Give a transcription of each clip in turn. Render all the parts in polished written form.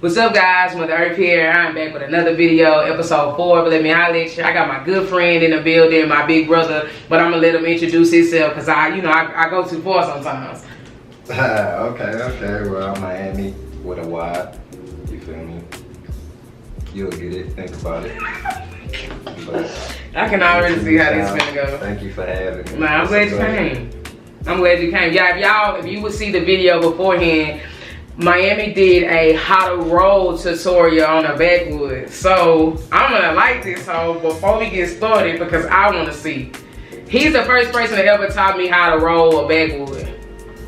What's up, guys? Mother Earth here. I'm back with another video, episode 4 of Let Me Holla At Ya. I got my good friend in the building, my big brother, but I'm gonna let him introduce himself because I go too far sometimes. Okay. Well, I'm Myami with a Y. You feel me? You'll get it. Think about it. But I can already see how this is gonna go. Thank you for having me. Man, I'm glad you came. I'm glad you came. Yeah, if you would see the video beforehand, Myami did a how to roll tutorial on a backwood. So I'm gonna like this hoe before we get started because I wanna see. He's the first person that ever taught me how to roll a backwood.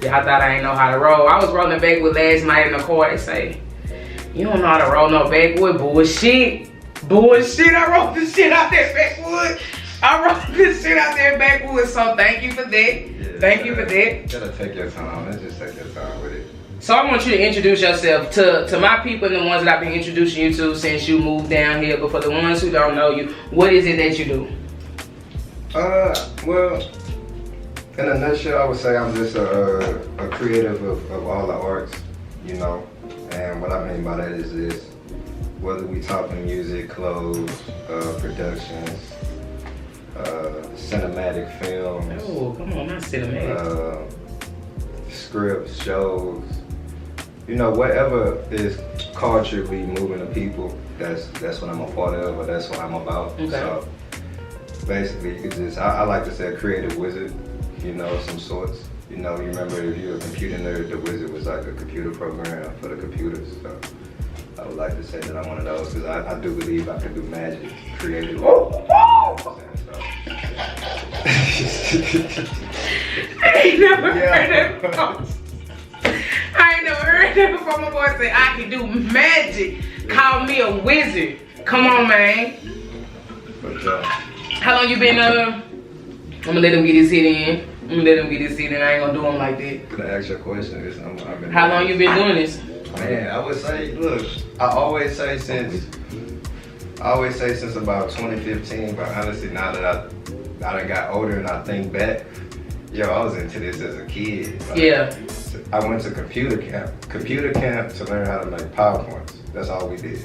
Yeah, I thought I ain't know how to roll. I was rolling backwood last night in the car. They say, you don't know how to roll no backwood. Bullshit. I rolled the shit out there backwood. So thank you for that. Yeah, thank you for that. Gotta take your time. Let's just take your time with it. So I want you to introduce yourself to my people and the ones that I've been introducing you to since you moved down here. But for the ones who don't know you, what is it that you do? Well, in a nutshell, I would say I'm just a creative of all the arts, you know. And what I mean by that is this: whether we talking music, clothes, productions, cinematic films. Oh, come on, not cinematic. Scripts, shows. You know, whatever is culturally moving the people, that's what I'm a part of, or that's what I'm about. Okay. So basically, you could just, I like to say a creative wizard, you know, some sorts. You know, you remember if you're a computer nerd, the wizard was like a computer program for the computers. So I would like to say that I'm one of those because I do believe I can do magic creatively. I ain't never heard that before. I ain't never heard that before. My boy said I can do magic. Call me a wizard. Come on, man. But, how long you been I'm gonna let him get his hit in. I ain't gonna do him like that. Can I ask you a question? How long you been doing this? Man, I would say, look, I always say since about 2015, but honestly now that I done got older and I think back, yo, I was into this as a kid. Like, yeah. I went to computer camp to learn how to make PowerPoints. That's all we did.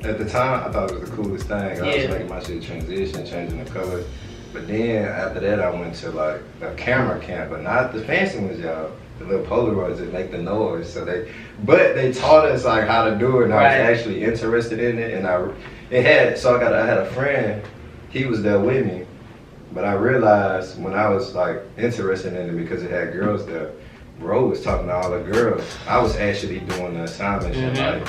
At the time, I thought it was the coolest thing. I was making my shit transition, changing the colors. But then after that, I went to like a camera camp, but not the fancy ones, y'all. The little Polaroids that make the noise. But they taught us like how to do it, and I was actually interested in it. And I had a friend. He was there with me, but I realized when I was like interested in it because it had girls there. Bro was talking to all the girls. I was actually doing the assignments and like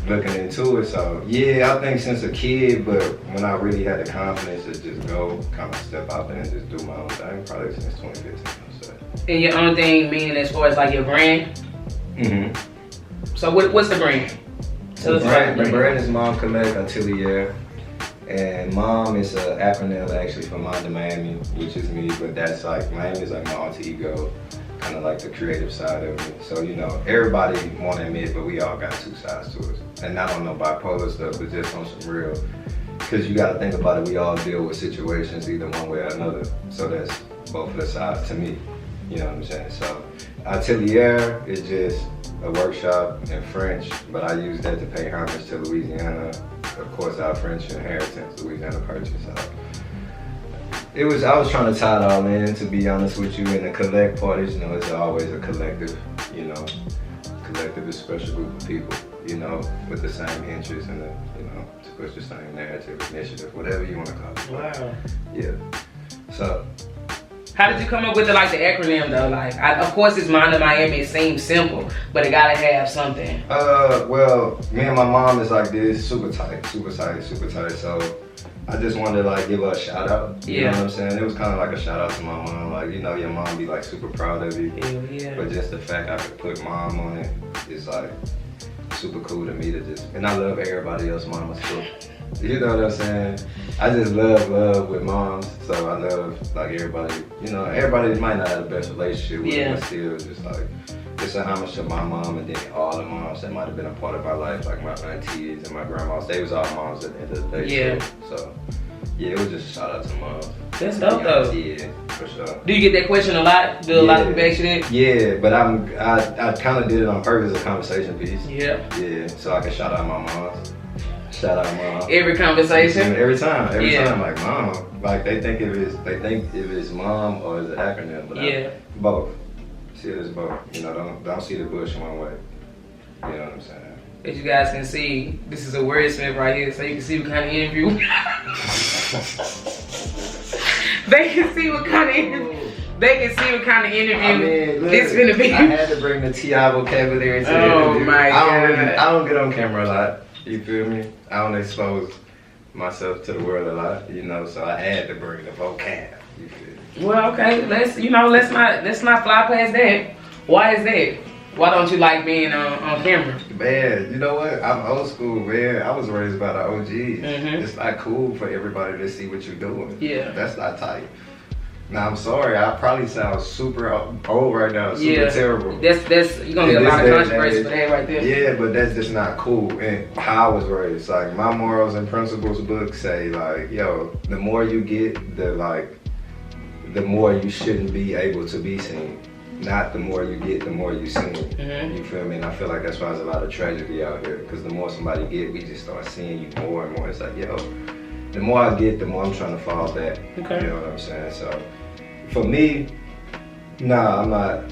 looking into it. So yeah, I think since a kid, but when I really had the confidence to just go, kind of step out there and just do my own thing, probably since 2015. I'd say. And your own thing meaning as far as like your brand? Mm-hmm. So what's the brand? The brand is Mom Collect Atelier. And Mom is an acronym actually for Mom to Miami, which is me, but that's like, Miami is like my alter ego, kind of like the creative side of me. So, you know, everybody won't admit, but we all got two sides to us. And not on no bipolar stuff, but just on some real, because you got to think about it, we all deal with situations either one way or another. So that's both of the sides to me, you know what I'm saying? So Atelier is just a workshop in French, but I use that to pay homage to Louisiana. Of course, our French inheritance, Louisiana purchase. So I was trying to tie it all in, to be honest with you. And the collect part is, you know, it's always a collective, you know, collective is a special group of people, you know, with the same interests and the, you know, to push the same narrative, initiative, whatever you want to call it. Wow. Yeah. So. How did you come up with the acronym though? Like, of course it's Mom to Miami, it seems simple, but it gotta have something. Well, me and my mom is like this, super tight. So I just wanted to like give her a shout out. You know what I'm saying? It was kind of like a shout out to my mom. Like, you know, your mom be like super proud of you. Yeah. But just the fact I could put mom on it is like super cool to me to just, and I love everybody else mamas too. You know what I'm saying? I just love with moms, so I love like everybody, you know, everybody might not have the best relationship with them, but still just like, it's a homage to my mom and then all the moms that might have been a part of our life, like my aunties and my grandmas. They was all moms at the end of the day. So yeah, it was just a shout out to moms. That's dope though. Yeah. for sure. Do you get that question a lot? Do a lot of people ask you that? Yeah, but I kind of did it on purpose as a conversation piece. Yeah. Yeah, so I can shout out my mom. Shout out mom. Every conversation. Every time, like mom. Like they think if it's mom or it's an acronym, but both. See it as both. You know, don't see the bush one way. You know what I'm saying? As you guys can see, this is a wordsmith right here, so you can see what kind of interview. They can see what kind of interview. I mean, look, this finna be. I had to bring the TI vocabulary to the interview. My God. I don't get on camera a lot. You feel me? I don't expose myself to the world a lot. You know, so I had to bring the vocab. You feel me? Well, okay. Let's not fly past that. Why is that? Why don't you like being on camera? Man, you know what? I'm old school, man. I was raised by the OGs. It's not cool for everybody to see what you're doing. Yeah. That's not tight. Now, I'm sorry. I probably sound super old right now. Super terrible. That's you're going to get a lot of controversy for that right there. Yeah, but that's just not cool. And how I was raised. Like, my morals and principles book say, like, yo, the more you get, the more you shouldn't be able to be seen. Not the more you get, the more you seen. You feel me? And I feel like that's why there's a lot of tragedy out here. Because the more somebody get, we just start seeing you more and more. It's like, yo, the more I get, the more I'm trying to fall back. Okay. You know what I'm saying? So, for me, nah, I'm not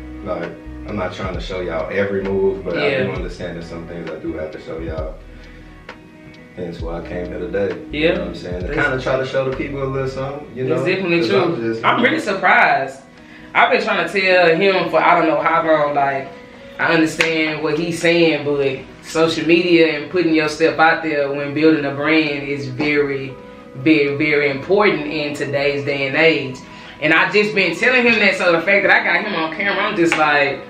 trying to show y'all every move, but I do understand that some things I do have to show y'all. Hence why I came here today. Yeah. You know what I'm saying? To kind of try to show the people a little something, you know? It's definitely true. I'm really surprised. I've been trying to tell him for I don't know how long, like, I understand what he's saying, but social media and putting yourself out there when building a brand is very, very, very important in today's day and age. And I just been telling him that, so the fact that I got him on camera, I'm just like,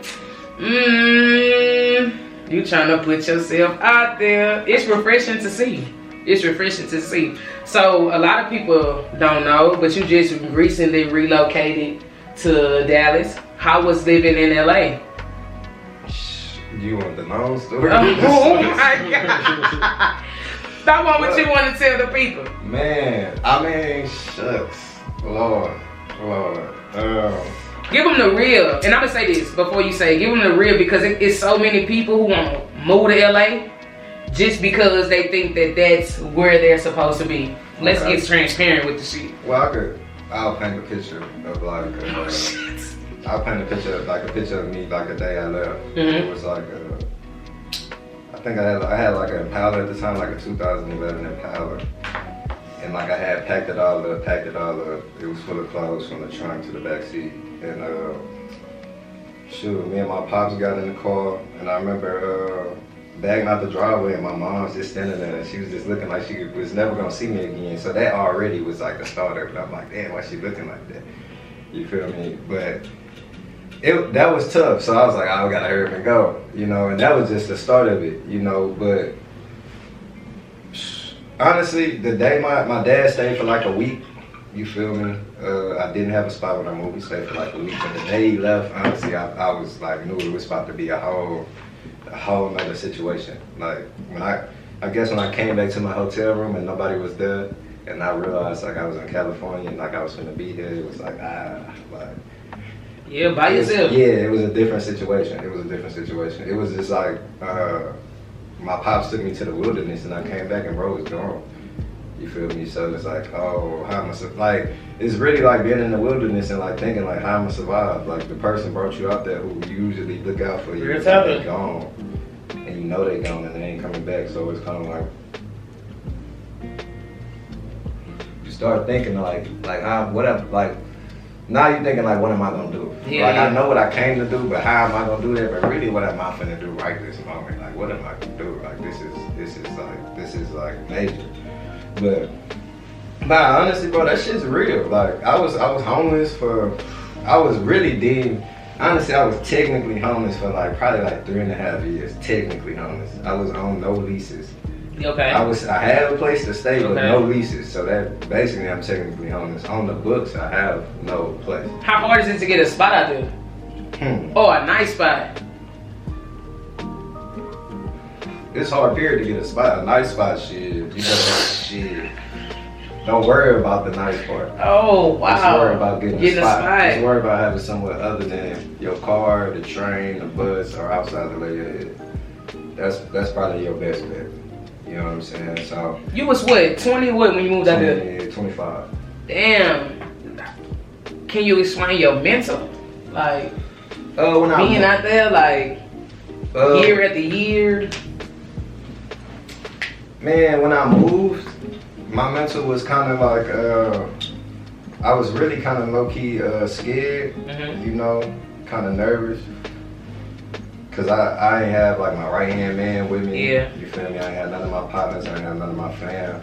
you trying to put yourself out there. It's refreshing to see. It's refreshing to see. So a lot of people don't know, but you just recently relocated to Dallas. How was living in LA? You want the long story? Oh my God. That one what you want to tell the people. Man, I mean, shucks. Lord. Give them the real. And I'm going to say this before you say, give them the real, because it's so many people who want to move to LA just because they think that that's where they're supposed to be. Let's get transparent with the shit. Well, I'll paint a picture of like I'll paint a picture of me like a day I left. It was like I think I had like an Impala at the time, like a 2011 Impala, and like I had packed it all up. It was full of clothes from the trunk to the back seat, and me and my pops got in the car, and I remember bagging out the driveway, and my mom was just standing there, and she was just looking like she was never gonna see me again. So that already was like the starter. But I'm like, damn, why she looking like that? You feel me? But that was tough. So I was like, I gotta hurry up and go, you know. And that was just the start of it, you know. But honestly, the day my dad stayed for like a week. You feel me? I didn't have a spot when I moved. He stayed for like a week. But the day he left, honestly, I was like, knew it was about to be a whole nother situation. Like when I guess when I came back to my hotel room and nobody was there, and I realized like I was in California and like I was gonna be here, it was like yeah, by yourself. It was a different situation. It was just like my pops took me to the wilderness and I came back and bro was gone. You feel me? So it's like, oh, how am I like? It's really like being in the wilderness and like thinking like, how am I survive? Like the person brought you out there who usually look out for you. They're gone, and you know they gone and they ain't coming back. So it's kind of like you start thinking like now you're thinking like, what am I gonna do? I know what I came to do, but how am I gonna do that? But really, what am I finna do right this moment? Like, what am I gonna do? Like this is like major. But nah, honestly, bro, that shit's real. Like I was homeless I was technically homeless for like probably like 3.5 years. Technically homeless. I was on no leases. Okay. I had a place to stay, but no leases. So that basically I'm technically homeless. On the books, I have no place. How hard is it to get a spot out there? Oh, a nice spot. It's hard period to get a spot. A nice spot, shit. You know, shit. Don't worry about the nice part. Oh, wow. Just worry about getting a spot. spot. Just worry about having somewhere other than your car, the train, the bus, or outside to lay your head. That's probably your best bet. You know what I'm saying? So you was what, 20 what when you moved out there? Yeah, 25. Damn. Can you explain your mental? Like when I being out there, like year after year. Man, when I moved, my mental was kind of like I was really kind of low key scared. You know, kind of nervous. Cause I ain't have like my right hand man with me. Yeah. You feel me? I ain't had none of my partners. I ain't had none of my fam.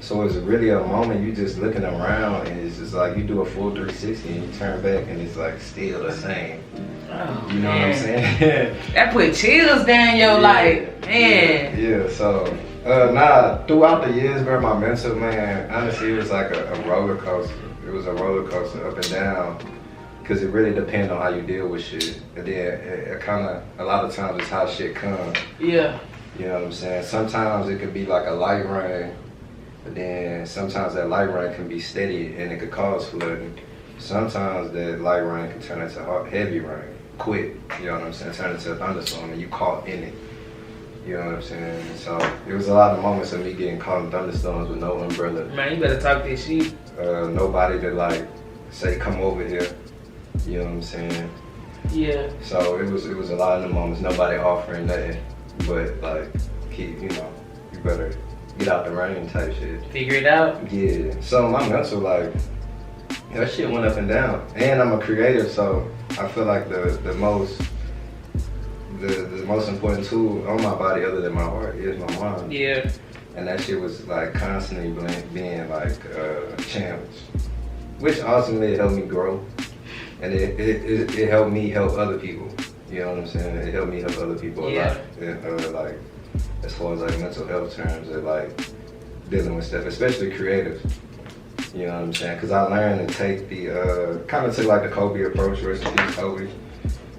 So it's really a moment you just looking around and it's just like you do a full 360 and you turn back and it's like still the same. Oh, you know man. what I'm saying? That put chills down your life, man. Yeah. So throughout the years, bro, my mental, man, honestly, it was like a roller coaster. It was a roller coaster up and down. Cause it really depends on how you deal with shit. And then it kind of, a lot of times it's how shit comes. Yeah. You know what I'm saying? Sometimes it could be like a light rain, but then sometimes that light rain can be steady and it could cause flooding. Sometimes that light rain can turn into heavy rain, quick. You know what I'm saying? Turn into a thunderstorm and you caught in it. You know what I'm saying? So it was a lot of moments of me getting caught in thunderstorms with no umbrella. Man, you better talk this shit. Nobody to like say come over here. You know what I'm saying? Yeah. So it was a lot of the moments, nobody offering nothing, but like you better get out the rain type shit. Figure it out. Yeah. So my mental, like, that shit went up and down. And I'm a creative, so I feel like the most important tool on my body other than my heart is my mind. Yeah. And that shit was like constantly being like challenged, which ultimately helped me grow. And it helped me help other people. You know what I'm saying? It helped me help other people a lot. And, like, as far as like mental health terms of like dealing with stuff, especially creatives. You know what I'm saying? Because I learned to take the kind of took like the Kobe approach, rest in peace Kobe,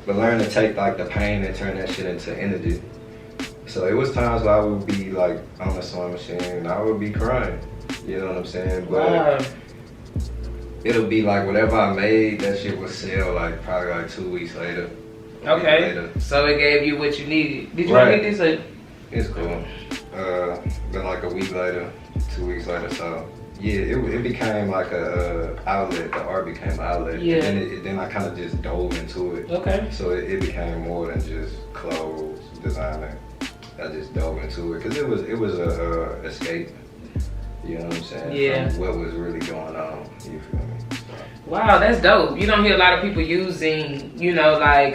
but learn to take like the pain and turn that shit into energy. So it was times where I would be like on the sewing machine and I would be crying. You know what I'm saying? But wow. It'll be like whatever I made, that shit would sell like probably like 2 weeks later. Okay. Later. So it gave you what you needed. Did you need this? It's cool. Then like a week later, 2 weeks later, so yeah, it became like a outlet. The art became an outlet. Yeah. And then I kind of just dove into it. Okay. So it became more than just clothes designing. I just dove into it because it was a escape. You know what I'm saying? Yeah. From what was really going on. You feel me? Wow, that's dope. You don't hear a lot of people using, you know, like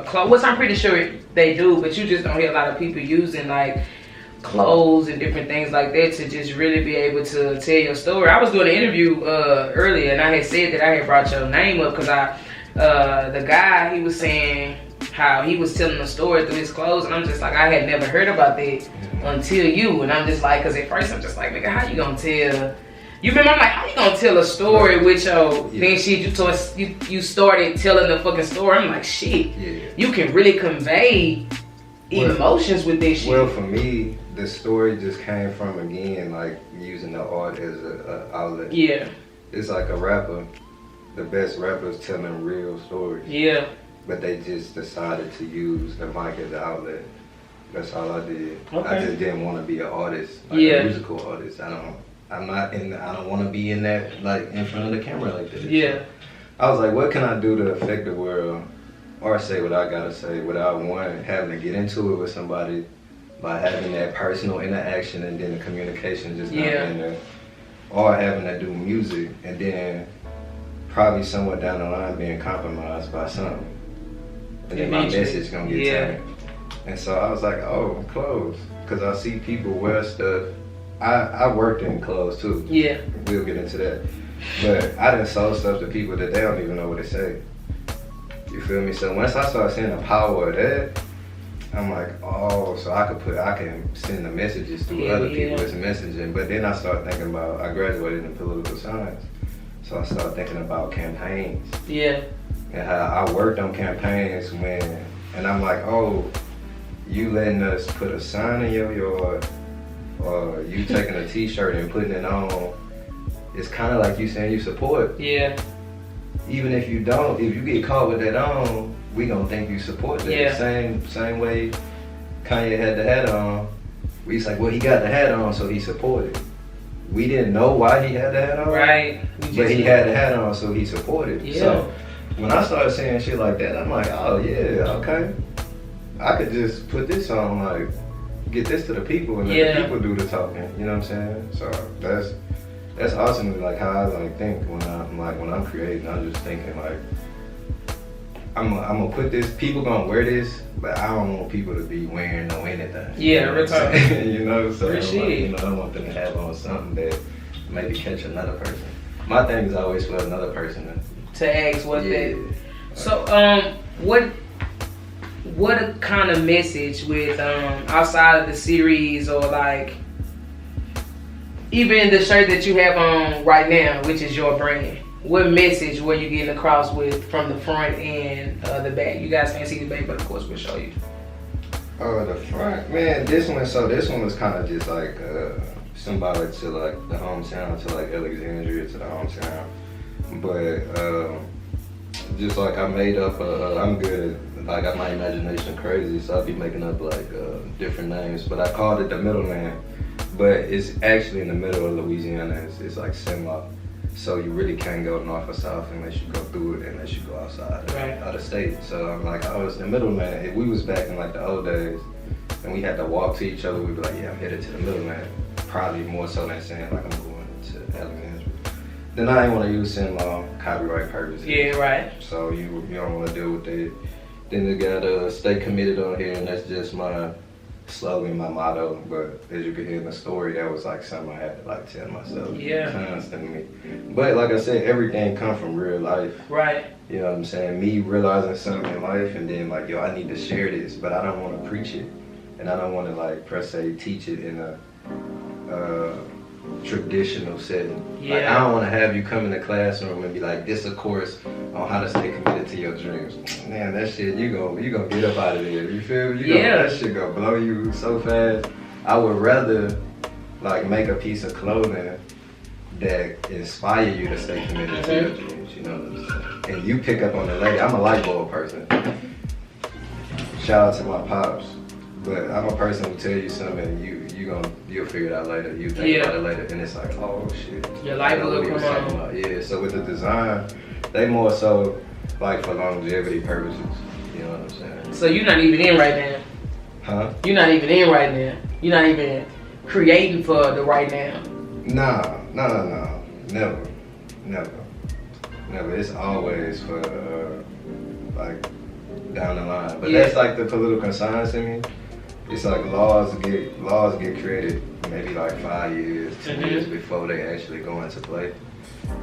clothes, which I'm pretty sure they do, but you just don't hear a lot of people using like clothes and different things like that to just really be able to tell your story. I was doing an interview earlier and I had said that I had brought your name up because the guy, he was saying how he was telling a story through his clothes, and I'm just like, I had never heard about that until you. And I'm just like, because at first I'm just like, nigga, how you gonna tell? You remember, I'm like, how you gonna tell a story with your then shit? You started telling the fucking story. I'm like, shit, you can really convey emotions with this shit. Well, for me, the story just came from, again, like using the art as an outlet. Yeah. It's like a rapper. The best rappers telling real stories. Yeah. But they just decided to use the mic as an outlet. That's all I did. Okay. I just didn't want to be an artist, like a musical artist. I don't want to be in that, like, in front of the camera like this. Yeah. I was like, what can I do to affect the world or say what I gotta say without one having to get into it with somebody, by having that personal interaction and then the communication just not being there, or having to do music and then probably somewhere down the line being compromised by something. And then my message gonna get taken. And so I was like, oh, clothes. Because I see people wear stuff. I worked in clothes too. Yeah. We'll get into that. But I done sold stuff to people that they don't even know what they say. You feel me? So once I started seeing the power of that, I'm like, oh, so I can send the messages through other people as messaging. But then I started thinking about, I graduated in political science. So I started thinking about campaigns. Yeah. And how I worked on campaigns and I'm like, oh, you letting us put a sign in your yard, or you taking a t-shirt and putting it on it's kind of like you saying you support. Yeah. Even if you don't, if you get caught with that on, we gonna think you support that. Yeah. Same way Kanye had the hat on. We was like, well, he got the hat on, so he supported. We didn't know why he had the hat on. Right. But he had the hat on, so he supported. Yeah. So when I started saying shit like that, I'm like, oh yeah, okay. I could just put this on, like, get this to the people and let the people do the talking. You know what I'm saying? So that's awesome. Like how I like think when I'm creating, I'm just thinking like, I'm gonna put this. People gonna wear this, but I don't want people to be wearing no anything. Yeah, real talk. You know, so Real shit. you know, I don't want them to have on something that maybe catch another person. My thing is always for another person to ask what that. So what kind of message with outside of the series or like even the shirt that you have on right now, which is your brand? What message were you getting across with from the front and the back? You guys can't see the back, but of course we'll show you. The front, man. This one was kind of just like symbolic to like the hometown, to like Alexandria, to the hometown. But just like I made up, I'm good at, like, got my imagination crazy, so I'll be making up like different names. But I called it the middleman, but it's actually in the middle of Louisiana. It's like semi. So you really can't go north or south unless you go through it, unless you go outside of the state. So I'm like, I was the middleman. If we was back in like the old days and we had to walk to each other, we'd be like, yeah, I'm headed to the middleman. Probably more so than saying like I'm going to Alexandria. Then I ain't want to use some copyright purposes. Yeah, right. So you don't want to deal with that. Then you gotta stay committed on here, and that's just my slogan, my motto. But as you can hear in the story, that was like something I had to like tell myself constantly. But like I said, everything come from real life. Right. You know what I'm saying? Me realizing something in life and then like, yo, I need to share this, but I don't want to preach it. And I don't want to like, per se, teach it in a traditional setting. Yeah. Like, I don't want to have you come in the classroom and be like, this a course on how to stay committed to your dreams. Man, that shit, you gonna get up out of there. You feel me? That shit gonna blow you so fast. I would rather like make a piece of clothing that inspire you to stay committed to your dreams. You know what I'm saying? And you pick up on the lady. I'm a light bulb person. Shout out to my pops. But I'm a person who tell you something and you'll figure it out later. You think about it later and it's like, oh shit. Your light bulb come on. Yeah, so with the design, they more so like for longevity purposes. You know what I'm saying? So you're not even in right now? Huh? You're not even in right now? You're not even creating for the right now? No. Never. It's always for like down the line. But that's like the political science in me. It's like laws get created maybe like 5 years, 10 years before they actually go into play.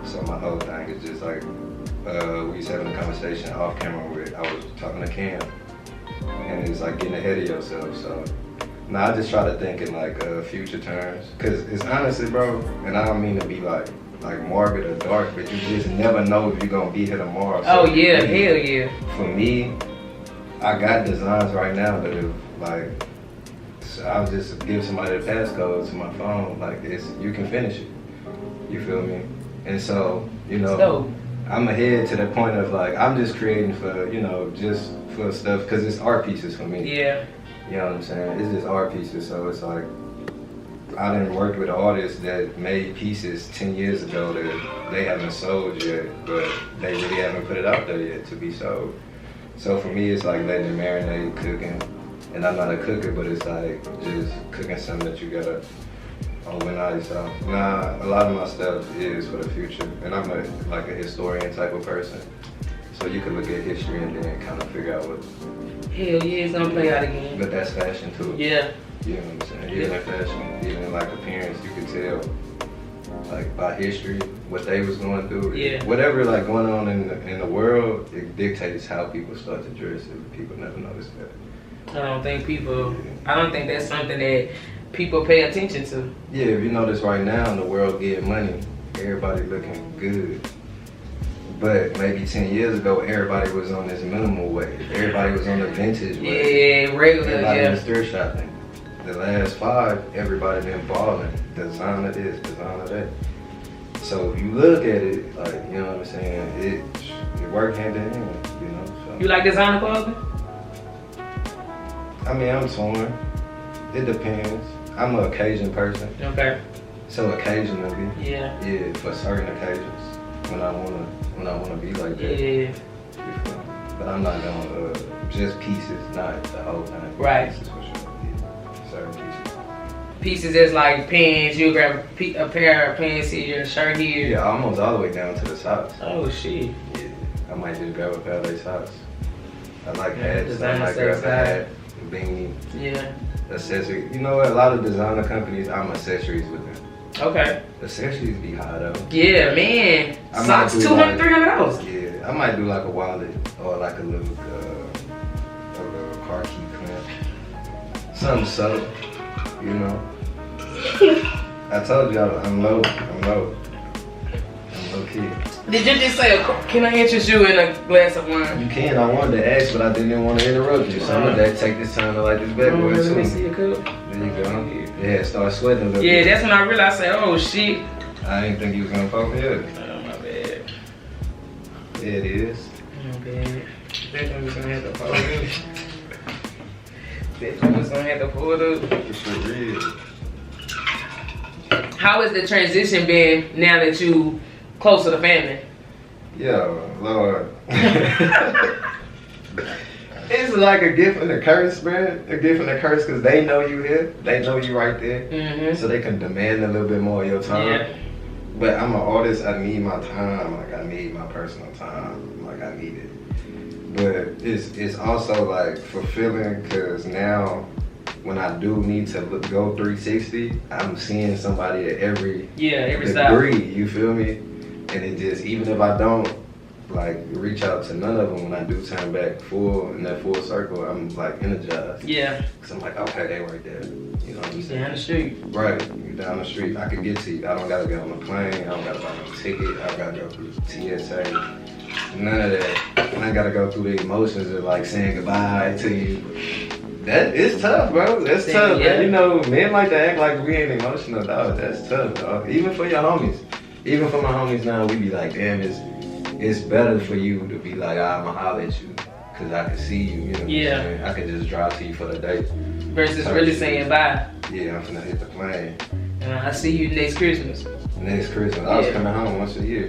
So my whole thing is just like, we was having a conversation off camera where I was talking to Cam, and it's like getting ahead of yourself. So now I just try to think in like future terms, cause it's honestly, bro, and I don't mean to be like morbid or dark, but you just never know if you're gonna be here tomorrow. So hell yeah. For me, I got designs right now that are like, I'll just give somebody the passcode to my phone. Like, you can finish it. You feel me? And so, you know, I'm ahead to the point of like, I'm just creating for, you know, just for stuff, because it's art pieces for me. Yeah. You know what I'm saying? It's just art pieces. So it's like, I done worked with artists that made pieces 10 years ago that they haven't sold yet, but they really haven't put it out there yet to be sold. So for me, it's like letting it marinate, cooking. And I'm not a cooker, but it's like just cooking something that you gotta overnight. So a lot of my stuff is for the future. And I'm like a historian type of person. So you can look at history and then kind of figure out what. Hell yeah, it's gonna play out again. But that's fashion too. Yeah. You know what I'm saying? Even in fashion, even in like appearance, you can tell like by history what they was going through. Yeah. Whatever like going on in the world, it dictates how people start to dress. If people never notice that. I don't think that's something that people pay attention to. Yeah, if you notice right now in the world getting money, everybody looking good. But maybe 10 years ago, everybody was on this minimal way. Everybody was on the vintage way. Yeah, regular, everybody was thrift shopping. The last 5, everybody been balling. Designer this, designer that. So if you look at it, like, you know what I'm saying, it work hand in hand, you know. So. You like designer clothing? I mean, I'm torn. It depends. I'm an occasion person. Okay. So occasionally, yeah, for certain occasions, when I wanna be like that. Yeah. But I'm not gonna just pieces, not the whole thing. Right. Pieces for sure. Yeah. Certain pieces. Pieces is like pants. You grab a pair of pants here, a shirt here. Yeah, almost all the way down to the socks. Oh shit. Yeah. I might just grab a pair of lace socks. I like hats. I Designer might grab a stuff. hat, beanie, Yeah. accessory. You know what? A lot of designer companies, I'm accessories with them. Okay. Accessories be high though. Yeah, man. I Socks might do $200, like- $300. Yeah, I might do like a wallet or like a little car key clamp. Something subtle, you know. I told you I'm low key. Did you just say, can I interest you in a glass of wine? You can, I wanted to ask, but I didn't want to interrupt you. So I'm gonna take this time to light this bad boy Let me too. see a cup. There you go. Yeah, start sweating a little Yeah, bit. that's when I realized, I said, oh shit. I didn't think you was gonna fuck me up. Oh, my bad. Yeah, it is. My bad. That was gonna have to pull it up. That was gonna have to pull it up. It's for real. How has the transition been now that you close to the family? Yeah, Lord. It's like a gift and a curse, man. A gift and a curse because they know you here. They know you right there. Mm-hmm. So they can demand a little bit more of your time. Yeah. But I'm an artist. I need my time. Like, I need my personal time. Like, I need it. But it's also, like, fulfilling because now when I do need to go 360, I'm seeing somebody at every degree. You feel me? And it just, even if I don't, like, reach out to none of them, when I do turn back full in that full circle, I'm like energized. Yeah. Cause I'm like, okay, they right there. You know what I'm saying? Down the street. Right, you down the street. I can get to you. I don't gotta get on the plane. I don't gotta buy no ticket. I don't gotta go through TSA. None of that. And I gotta go through the emotions of like saying goodbye to you. That is tough, bro. That's tough. Yeah. Man. You know, men like to act like we ain't emotional, dog. That's tough, dog. Even for your homies. Even for my homies now, we be like, damn, it's better for you to be like, I'ma holler at you, cause I can see you, you know what I'm saying? I can just drive to you for the day. Versus really saying bye. Yeah, I'm finna hit the plane. And I see you next Christmas. Next Christmas. I was coming home once a year.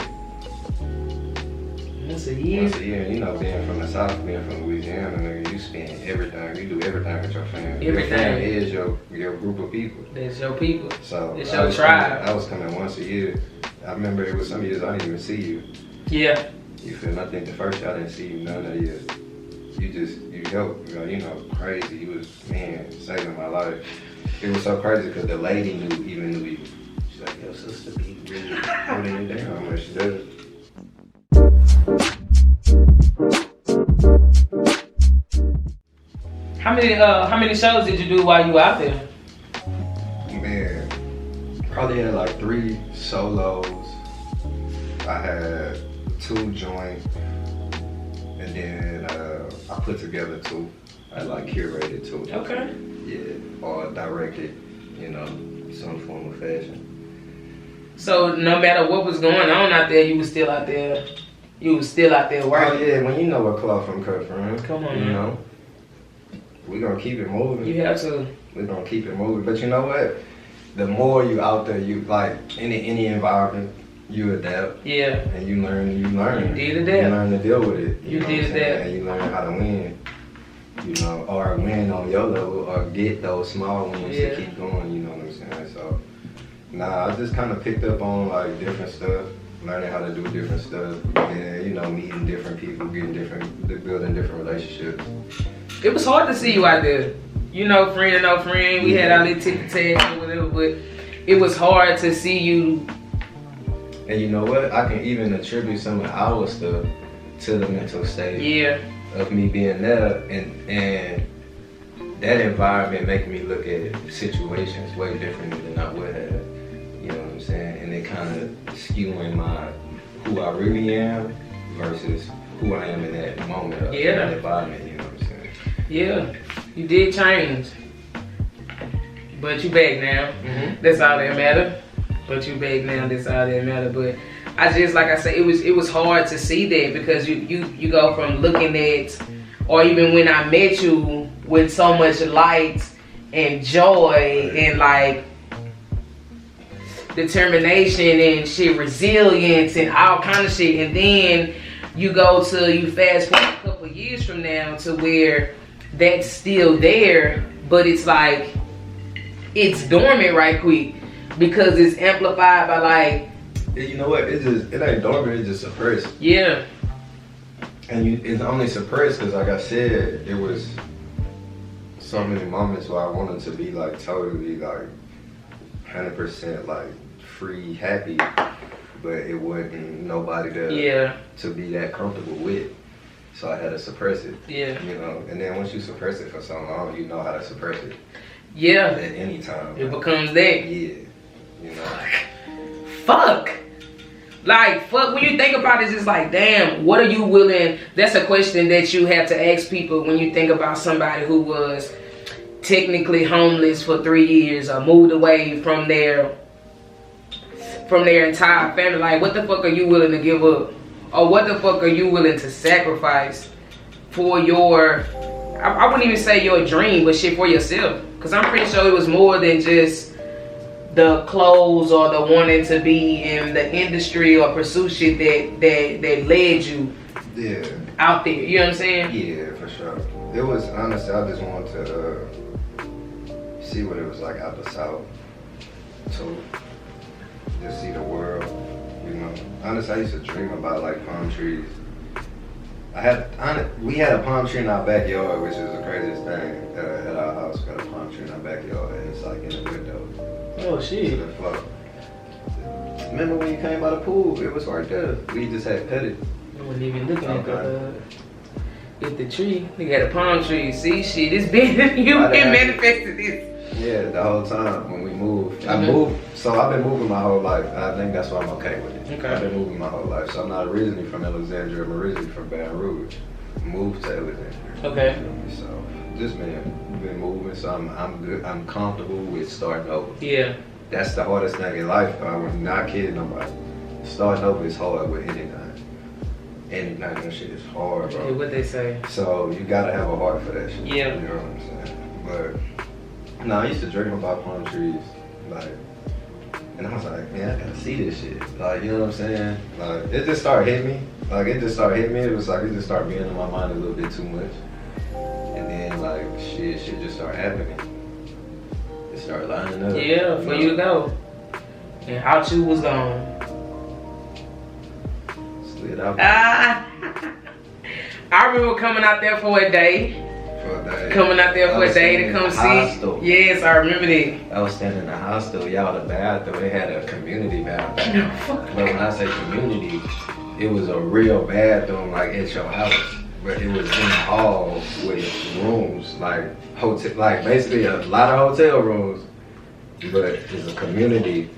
Once a year? Once a year, and you know, being from the South, being from Louisiana, nigga, you spend everything, you do everything with your family. Everything. Your family is your group of people. That's your people. So it's your tribe. I was coming once a year. I remember it was some years I didn't even see you. Yeah. You feel me? I think the first year I didn't see you none of the years. You helped, you know, crazy. You was, man, saving my life. It was so crazy because the lady even knew you. She's like, yo, sister, be really holding you down. Like she does. How many shows did you do while you were out there? Man, probably had like 3 solos. I had 2 joint, and then I put together 2. I like curated 2. Okay. Yeah, or directed, you know, some form of fashion. So no matter what was going on out there, you was still out there. You was still out there working. Oh yeah, when you know what cloth from cut from, Come on, you man. know, we gonna keep it moving. You have to. We're gonna keep it moving. But you know what? The more you out there, you like any environment, you adapt. Yeah. And you learn. You did adapt. You learn to deal with it. You know did what I'm saying? adapt. And you learn how to win. You know, or win on your level, or get those small wins to keep going. You know what I'm saying? So, I just kind of picked up on like different stuff, learning how to do different stuff, and you know, meeting different people, building different relationships. It was hard to see you out there. You know, friend or no friend. We had our little ticket tags or whatever, but it was hard to see you. And you know what? I can even attribute some of our stuff to the mental state of me being there, and that environment making me look at situations way differently than I would have. You know what I'm saying? And it kind of skewing who I really am versus who I am in that moment of that environment. You know what I'm saying? Yeah, you did change, but you back now. That's all that matters. But you back now, that's all that matter. But I just, like I said, it was hard to see that because you go from looking at, or even when I met you, with so much light and joy and like determination and shit, resilience and all kind of shit, and then you fast forward a couple of years from now to where that's still there, but it's like it's dormant right quick because it's amplified by like, you know what, it ain't dormant, it's just suppressed. Yeah. And it's only suppressed because, like I said, it was so many moments where I wanted to be like totally like 100% like free, happy, but it wasn't nobody there to be that comfortable with. So I had to suppress it. Yeah. You know, and then once you suppress it for so long, you know how to suppress it. Yeah. At any time. It becomes that. Yeah. You know. Fuck. Like, fuck, when you think about it, it's just like, damn, what are you willing? That's a question that you have to ask people when you think about somebody who was technically homeless for 3 years or moved away from their entire family. Like, what the fuck are you willing to give up? Or what the fuck are you willing to sacrifice for your, I wouldn't even say your dream, but shit for yourself? Because I'm pretty sure it was more than just the clothes or the wanting to be in the industry or pursue shit that led you out there. You know what I'm saying? Yeah, for sure. It was, honestly, I just wanted to see what it was like out the South. To just see the world, you know. Honestly, I used to dream about like palm trees. We had a palm tree in our backyard, which is the craziest thing. At our house, we got a palm tree in our backyard, and it's like in the window. Oh shit. To the floor. Remember when you came by the pool? It was right there. We just had pet it. I wasn't even looking at the tree. They got a palm tree. See, shit, it's been you been manifesting this. Yeah, the whole time when we moved. I moved, so I've been moving my whole life. I think that's why I'm okay with it. Okay. I've been moving my whole life. So I'm not originally from Alexandria. I'm originally from Baton Rouge. Moved to Alexandria. Okay. So just been moving. So I'm good. I'm comfortable with starting over. Yeah. That's the hardest thing in life. I'm not kidding nobody. Starting over is hard with anything. Anything, that shit is hard, bro. Yeah, what they say. So you gotta have a heart for that shit. Yeah. You know what I'm saying? But no, I used to dream about palm trees, like, and I was like, man, I gotta see this shit. Like, you know what I'm saying? Like, it just started hitting me. It just started being in my mind a little bit too much. And then like shit just started happening. It started lining up. Yeah, for you to go. And out you was gone. Slid out. I remember coming out there for a day. Coming out there for a day to come see. Yes, I remember that. I was standing in the hostel, y'all, the bathroom. They had a community bathroom. But when I say community, it was a real bathroom like at your house. But it was in the hall with rooms, like basically a lot of hotel rooms. But it's a community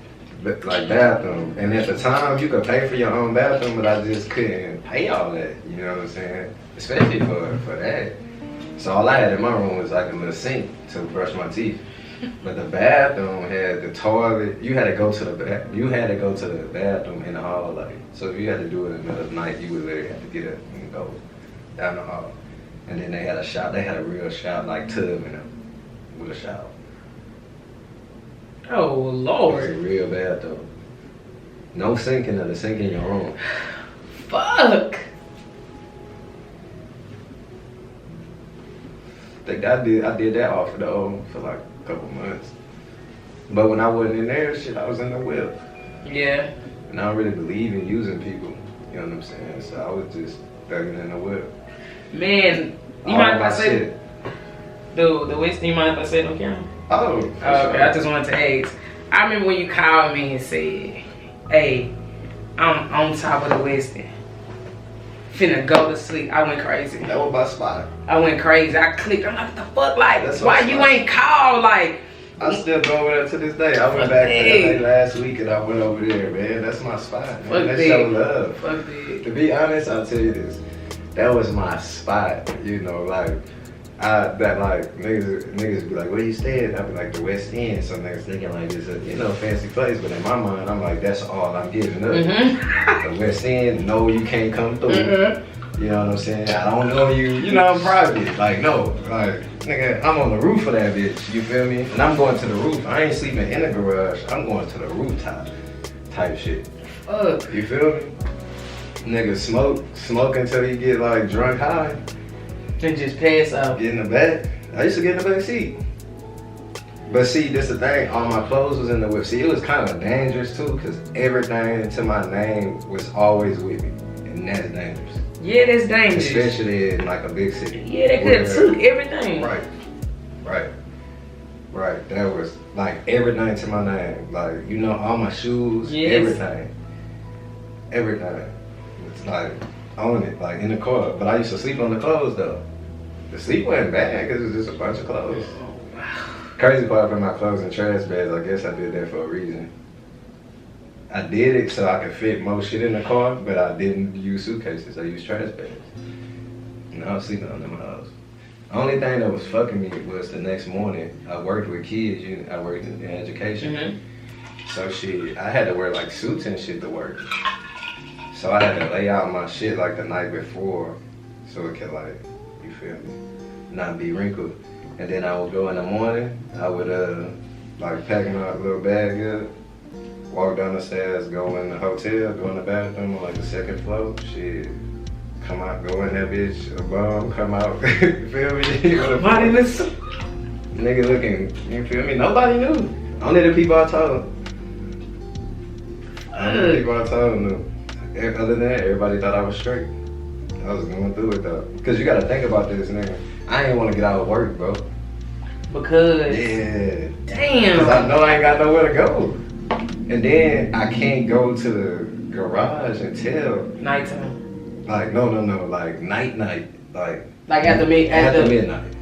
like bathroom. And at the time you could pay for your own bathroom, but I just couldn't pay all that. You know what I'm saying? Especially for that. So all I had in my room was like a little sink to brush my teeth. But the bathroom had the toilet. You had to go to the bathroom in the hall, like. So if you had to do it in the middle of the night, you would literally have to get up and go down the hall. And then they had a shower. They had a real shower, like tub in them with a shower. Oh Lord! It was a real bathroom. No sinking or the sink in your room. Fuck. I did that off the own for like a couple months. But when I wasn't in there, shit, I was in the whip. Yeah. And I don't really believe in using people. You know what I'm saying? So I was just thugging in the whip. Man, you mind if I say the Westin? You mind if I say it on camera? Oh, okay. Sure. I just wanted to ask. I remember when you called me and said, "Hey, I'm on top of the Westin. Finna go to sleep." I went crazy. That was my spot. I went crazy. I clicked. I'm like, what the fuck? Like, That's why you ain't called? Like, I still go over there to this day. I went back there last week and I went over there, man. That's my spot, man. Fuck That's that. show love. Fuck that. To be honest, I'll tell you this. That was my spot, you know, like, that like niggas be like, where you staying? I be like the West End. So niggas thinking like it's a fancy place, but in my mind I'm like that's all I'm giving up. The West End, no, you can't come through. You know what I'm saying? I don't know you. You know I'm private. Like no, like nigga, I'm on the roof of that bitch. You feel me? And I'm going to the roof. I ain't sleeping in the garage. I'm going to the rooftop, type shit. Fuck. You feel me? Nigga smoke until you get like drunk high. And just pass out. Get in the back. I used to get in the back seat. But see, this the thing. All my clothes was in the whip. See, it was kind of dangerous too, cause everything to my name was always with me, and that's dangerous. Yeah, that's dangerous. Especially in like a big city. Yeah, they could have took everything. Right. That was like everything to my name. Like, you know, all my shoes, everything. It's like on it, like in the car. But I used to sleep on the clothes though. The sleep wasn't bad because it was just a bunch of clothes. Crazy part for my clothes in trash bags, I guess I did that for a reason. I did it so I could fit most shit in the car, but I didn't use suitcases, I used trash bags. And I was sleeping on them house. Only thing that was fucking me was the next morning, I worked with kids, I worked in education. So shit, I had to wear like suits and shit to work. So I had to lay out my shit like the night before so it could like, you feel me, not be wrinkled. And then I would go in the morning, I would like pack my little bag up, walk down the stairs, go in the hotel, go in the bathroom on like the second floor, shit. Come out, go in that bitch, a bum, come out, you feel me? Nobody listen. Nigga looking, you feel me? Nobody knew. Only the people I told. Only the people I told knew. Other than that, everybody thought I was straight. I was going through it though. Cause you gotta think about this, nigga. I ain't wanna get out of work, bro. Because? Yeah. Damn. Cause I know I ain't got nowhere to go. And then I can't go to the garage until nighttime. Like no, like night, like after midnight.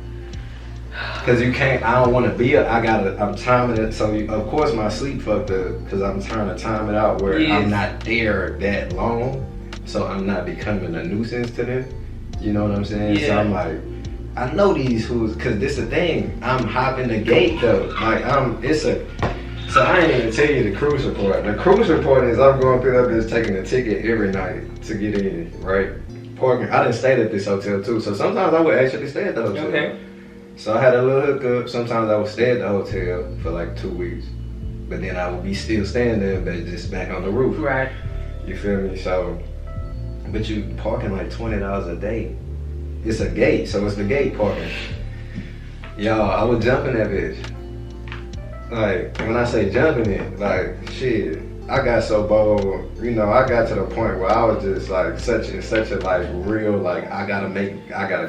Cause you can't. I don't want to be. I'm timing it. So of course my sleep fucked up. Cause I'm trying to time it out where I'm not there that long. So I'm not becoming a nuisance to them. You know what I'm saying? Yeah. So I'm like, I know these who's. Cause this the thing. I'm hopping the gate though. Like So I ain't even tell you the cruise report. The cruise report is I'm going through that bitch taking a ticket every night to get in, right? Parking. I didn't stay at this hotel too, so sometimes I would actually stay at the hotel. Okay. So I had a little hookup. Sometimes I would stay at the hotel for like 2 weeks, but then I would be still staying there, but just back on the roof. Right. You feel me? So, but you parking like $20 a day. It's a gate, so it's the gate parking. Y'all, I would jump in that bitch. Like, when I say jumping it, like, shit, I got so bold, you know, I got to the point where I was just like, such a like, real, like, I gotta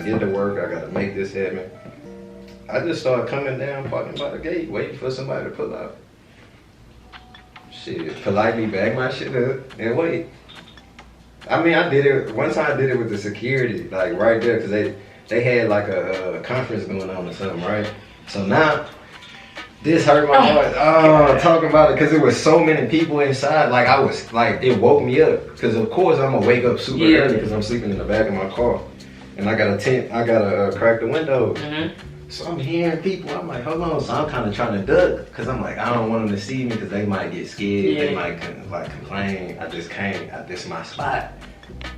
get to work, I gotta make this happen. I just started coming down, parking by the gate, waiting for somebody to pull up. Shit, politely bag my shit up and wait. I mean, one time I did it with the security, like, right there, because they had, like, a conference going on or something, right? So now, this hurt my heart. Oh, talking about it because there was so many people inside. Like I was like, it woke me up. Because of course I'm gonna wake up super early because I'm sleeping in the back of my car, and I got a tent. I gotta crack the window. So I'm hearing people. I'm like, hold on. So I'm kind of trying to duck because I'm like, I don't want them to see me because they might get scared. They might like complain. I just can't. This is my spot.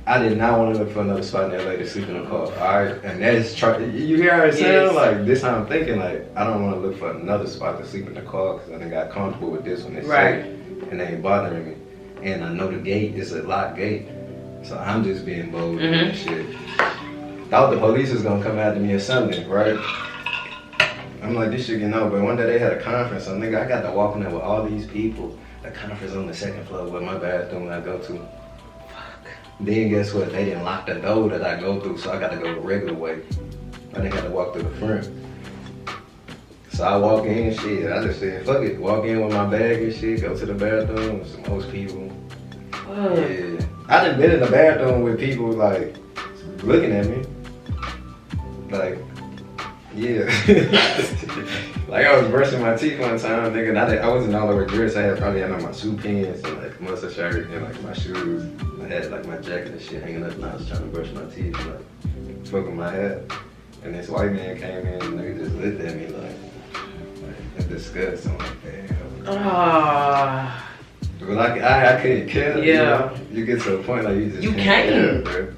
I did not want to look for another spot in LA to sleep in a car. Alright, and that's you hear what I'm saying? Like this, how I'm thinking. Like I don't want to look for another spot to sleep in the car because I done got comfortable with this one. It's safe and they ain't bothering me. And I know the gate is a locked gate, so I'm just being bold and shit. Thought the police was gonna come after me or something, right? I'm like, this shit getting over. But one day they had a conference, so nigga, I got to walk in there with all these people. The conference on the second floor with my bathroom I go to. Then guess what? They didn't lock the door that I go through, so I got to go the regular way. I didn't have to walk through the front. So I walk in and shit. I just said, fuck it. Walk in with my bag and shit. Go to the bathroom with some most people. Yeah. I done been in the bathroom with people like looking at me. Like, yeah. Like I was brushing my teeth one time, nigga. And I wasn't all over dressed. I probably had on my suit pants and like mustard shirt and like my shoes. I had like my jacket and shit hanging up and I was trying to brush my teeth and like fucking my head. And this white man came in and they just looked at me like in disgust. I'm like, damn. But like I couldn't care. Yeah. You know? You get to a point like you just can't. care, bro.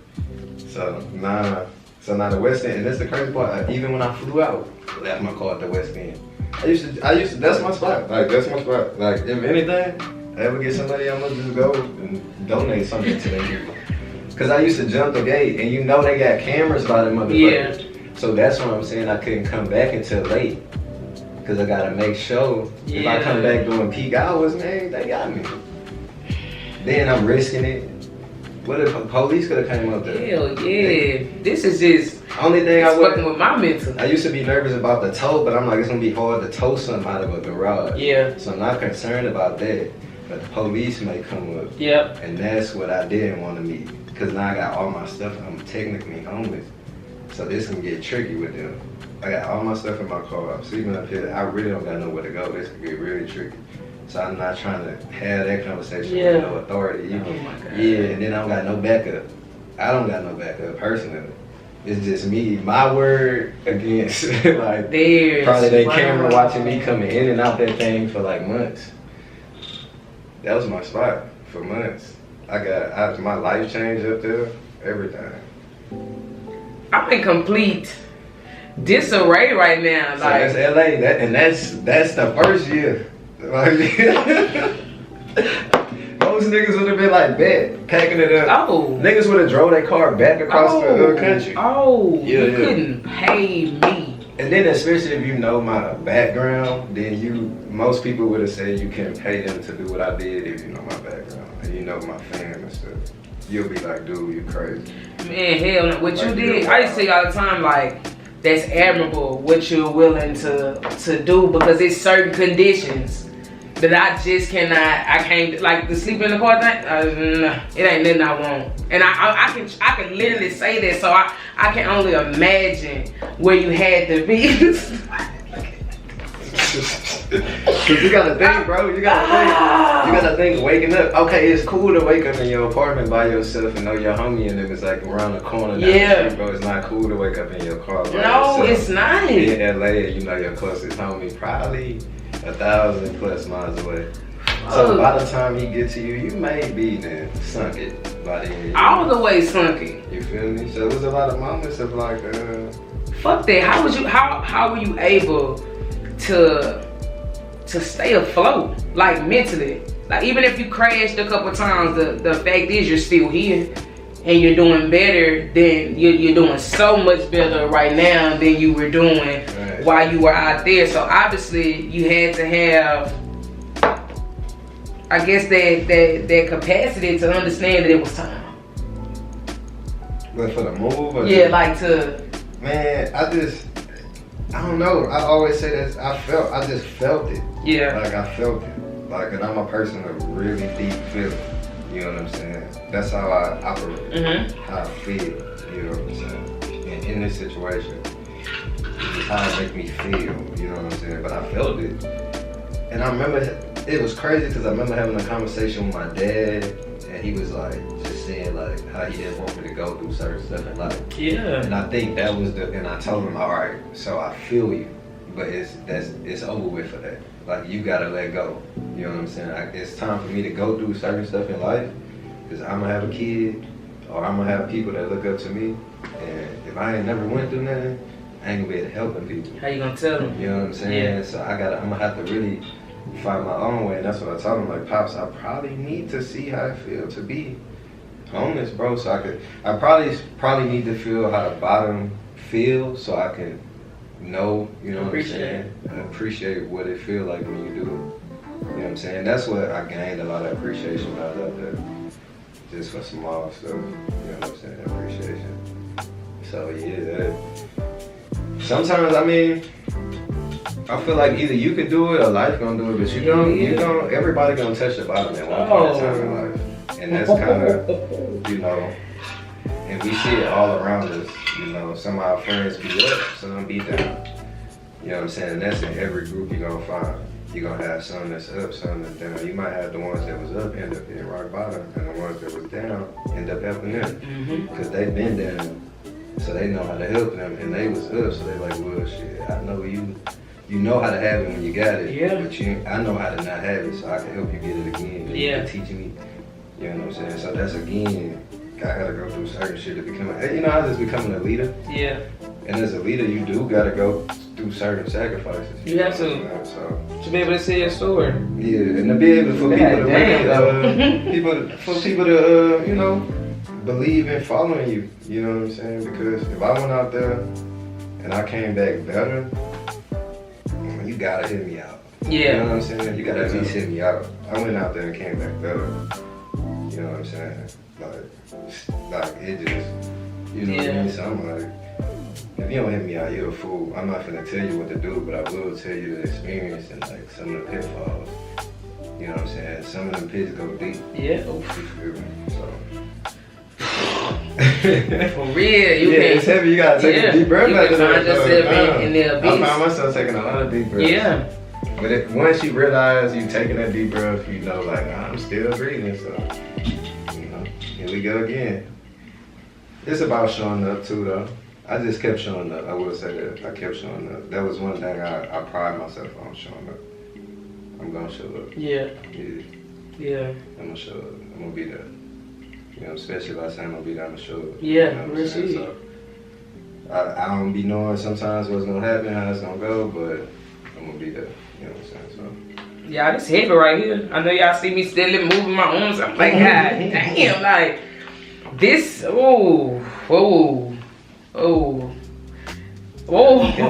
So nah. So now the West End, and that's the crazy part. Even when I flew out, I left my car at the West End. I used to. That's my spot. Like that's my spot. Like if anything, I ever get somebody, I'm gonna just go and donate something to them people. Cause I used to jump the gate, and you know they got cameras by them motherfuckers. Yeah. So that's what I'm saying. I couldn't come back until late. Cause I gotta make sure if I come back during peak hours, man, they got me. Then I'm risking it. What if the police could have came up there? Hell yeah. This is just only thing I was fucking with my mental. I used to be nervous about the tow, but I'm like, it's gonna be hard to tow something out of a garage. Yeah. So I'm not concerned about that. But the police may come up. Yep. And that's what I didn't want to meet. Cause now I got all my stuff. I'm technically homeless. So this can get tricky with them. I got all my stuff in my car. I'm sleeping up here. I really don't got nowhere to go. This can get really tricky. So I'm not trying to have that conversation with no authority. Oh my God. Yeah, and then I don't got no backup. I don't got no backup personally. It's just me, my word against like probably that camera watching me coming in and out that thing for like months. That was my spot for months. My life changed up there, everything. I'm in complete disarray right now. So like that's LA, that's the first year. Like, most niggas would have been like, bet, packing it up. Oh. Niggas would have drove their car back across the country. Oh, you couldn't pay me. And then especially if you know my background, then most people would have said you can't pay them to do what I did if you know my background and you know my fam and stuff. You'll be like, dude, you crazy. Man, hell no. What like, you did, I used to say all the time, like, that's admirable what you're willing to do, because it's certain conditions that I just cannot, I can't, like the sleep in the car thing, it ain't nothing I want. And I can literally say that, so I can only imagine where you had to be. Cause you gotta think, bro. You gotta think waking up. Okay, it's cool to wake up in your apartment by yourself and know your homie and niggas like around the corner down the street, bro. It's not cool to wake up in your car by yourself. It's not. In LA, you know your closest homie probably 1,000 plus miles away. So by the time he get to you, you may be then sunk it by the end. All the way sunk it. You feel me? So it was a lot of moments of like, fuck that. How were you able to stay afloat, like mentally? Like even if you crashed a couple times, the fact is you're still here and you're doing better than you're doing so much better right now than you were doing while you were out there. So obviously you had to have, I guess, that capacity to understand that it was time. But for the move? Or like to. Man, I don't know. I always say this. I just felt it. Yeah. Like I felt it. Like, and I'm a person of really deep feeling. You know what I'm saying? That's how I operate. How I feel. You know what I'm saying? And in this situation, it's how it make me feel. You know what I'm saying? But I felt it. And I remember it was crazy because I remember having a conversation with my dad, and he was like, just saying like how he didn't want me to go through certain stuff in life. Yeah. And I think that was and I told him, all right, so I feel you, but it's over with for that. Like you gotta let go. You know what I'm saying? It's time for me to go through certain stuff in life, because I'm gonna have a kid, or I'm gonna have people that look up to me, and if I ain't never went through nothing, I ain't gonna be able to help them people. How you gonna tell them? You know what I'm saying? Yeah. So I'm gonna have to really find my own way, and that's what I told him. Like, Pops, I probably need to see how it feels to be homeless, bro. So I probably need to feel how the bottom feels, so I can know, you know what I'm saying? And appreciate what it feels like when you do it. You know what I'm saying? That's what I gained a lot of appreciation out of that. Just for small stuff, you know what I'm saying? Appreciation. So yeah, sometimes I mean, I feel like either you could do it or life gonna do it, but you don't, everybody gonna touch the bottom at one point in time in life. And that's kind of, you know, and we see it all around us, you know, some of our friends be up, some be down. You know what I'm saying? And that's in every group you're gonna find. You're gonna have some that's up, some that's down. You might have the ones that was up end up being rock bottom, and the ones that was down end up helping them. Because they've been down. so they know how to help them, and they was up, so they like, well, shit, I know you know how to have it when you got it, but I know how to not have it, so I can help you get it again. Yeah. You're teaching me, you know what I'm saying? So that's again, I gotta go through certain shit to become, you know, I just becoming a leader. Yeah. And as a leader, you do gotta go through certain sacrifices. You have to. To be able to see your story. Yeah, and to be able for people to you know, believe in following you. You know what I'm saying? Because if I went out there and I came back better, you gotta hit me out. Yeah. You know what I'm saying? You gotta at least hit me out. I went out there and came back better. You know what I'm saying? Like it just, you know what I mean? So I'm like, if you don't hit me out, you're a fool. I'm not gonna tell you what to do, but I will tell you the experience and like some of the pitfalls. You know what I'm saying? Some of them pits go deep. Yeah. So. For real, you can. It's heavy. You gotta take a deep breath. You can find yourself in the abyss. I found myself taking a lot of deep breaths. Yeah. But once you realize you taking that deep breath, you know, like, I'm still breathing. So, you know, here we go again. It's about showing up too, though. I just kept showing up. I will say that. I kept showing up. That was one thing I pride myself on, showing up. I'm gonna show up. Yeah. Yeah. I'm gonna show up. I'm gonna be there. You know, especially if I say I'm gonna be there, I'm gonna show up. Yeah, you know what I'm saying? So, I don't be knowing sometimes what's gonna happen, how it's gonna go, but I'm gonna be there. You know what I'm saying? So. Yeah, this heavy right here. I know y'all see me steadily moving my arms. I'm like, God damn, like this. Oh.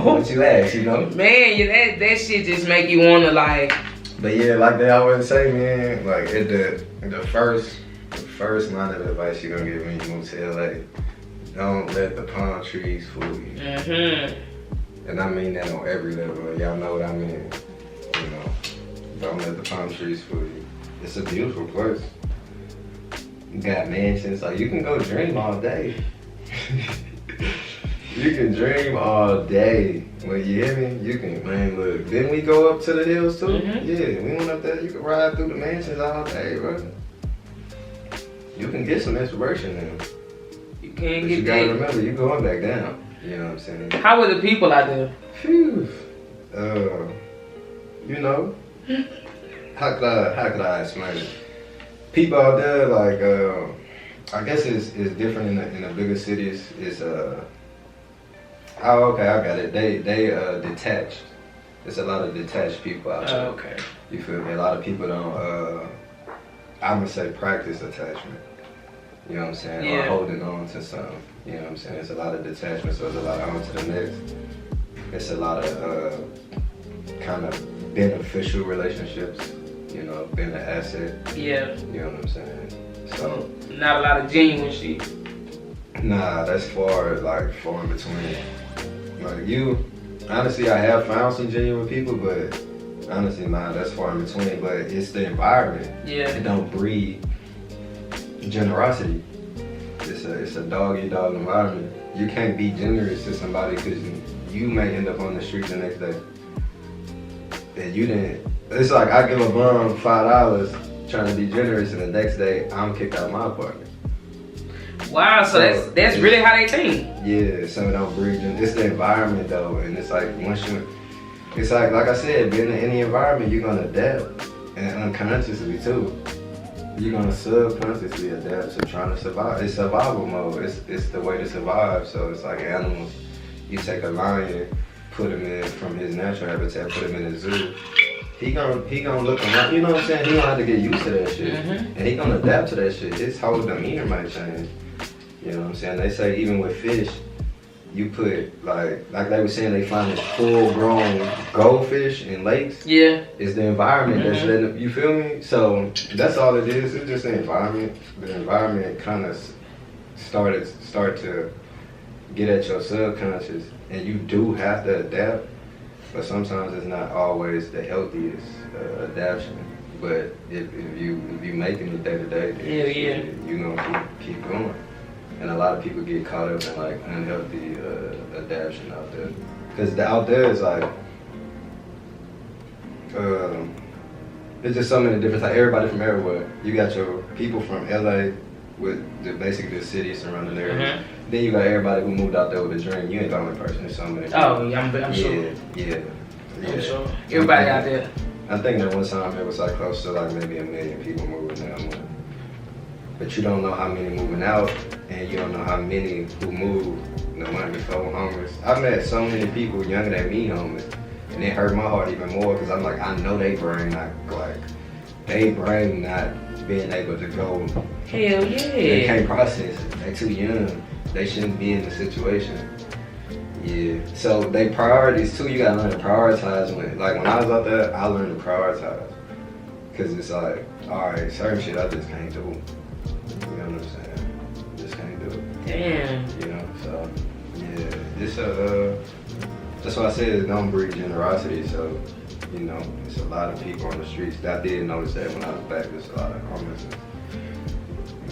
What you ask, you know? Man, that shit just make you wanna like. But yeah, like they always say, man, like at the first line of advice you're gonna get when you move to LA, don't let the palm trees fool you. Mm-hmm. And I mean that on every level. Y'all know what I mean. You know, don't let the palm trees fool you. It's a beautiful place. You got mansions, like you can go dream all day. You can dream all day. When you hear me, you can, man, look. Didn't we go up to the hills too? Mm-hmm. Yeah, we went up there. You can ride through the mansions all day, bro. You can get some inspiration there. You can't but get you gotta remember, you're going back down. You know what I'm saying? How were the people out there? Phew. You know, how could I explain it? People out there, like, I guess it's different in the bigger cities. It's oh, okay, I got it. They detached. There's a lot of detached people out there. Okay. You feel me? A lot of people don't, I'm gonna say practice attachment. You know what I'm saying? Yeah. Or holding on to something. You know what I'm saying? It's a lot of detachment, so it's a lot of on to the next. It's a lot of kind of beneficial relationships. You know, being an asset. Yeah. You know what I'm saying? So. Not a lot of genuine shit. Nah, that's far in between. Like honestly, I have found some genuine people, but honestly, nah, that's far in between. But it's the environment. Yeah. It don't breed generosity. It's a dog-eat-dog environment. You can't be generous to somebody because you may end up on the street the next day. And you didn't. It's like I give a bum $5 trying to be generous, and the next day I'm kicked out of my apartment. Wow, so that's really how they think. Yeah, some don't breed. It's the environment though, and it's like it's like I said, being in any environment, you're gonna adapt, and unconsciously too. You're gonna subconsciously adapt to trying to survive. It's survival mode. It's the way to survive. So it's like animals. You take a lion, put him in from his natural habitat, put him in a zoo. He gonna look around. You know what I'm saying? He gonna have to get used to that shit, and he gonna adapt to that shit. His whole demeanor might change. You know what I'm saying? They say even with fish, you put like they were saying they find this full-grown goldfish in lakes. Yeah. It's the environment that's letting them, you feel me? So that's all it is. It's just the environment. The environment kind of start to get at your subconscious, and you do have to adapt. But sometimes it's not always the healthiest adaptation. But if you making it day to day, you gonna keep going. And a lot of people get caught up in like unhealthy adaptation out there. Because out there is like, there's just so many different, like everybody from everywhere. You got your people from LA, with basically the city surrounding areas. Then you got everybody who moved out there with a dream. You ain't the only person. There's so many people. Oh, yeah, I'm sure. Yeah. I'm sure. Everybody out there. I think that one time it was like close to like maybe 1 million people moving out. But you don't know how many moving out, and you don't know how many who moved the month before homeless. I met so many people younger than me homeless, and it hurt my heart even more because I'm like, I know they brain not being able to go. Hell yeah. They can't process it. They too young. They shouldn't be in the situation. Yeah. So they priorities too. You gotta learn to prioritize. When I was out there, I learned to prioritize. Cause it's like, all right, certain shit I just can't do. You know what I'm saying? Just can't do it. Damn. You know. So yeah, it's that's why I said don't breed generosity. So you know, it's a lot of people on the streets. I did notice that when I was back. There's a lot of homelessness.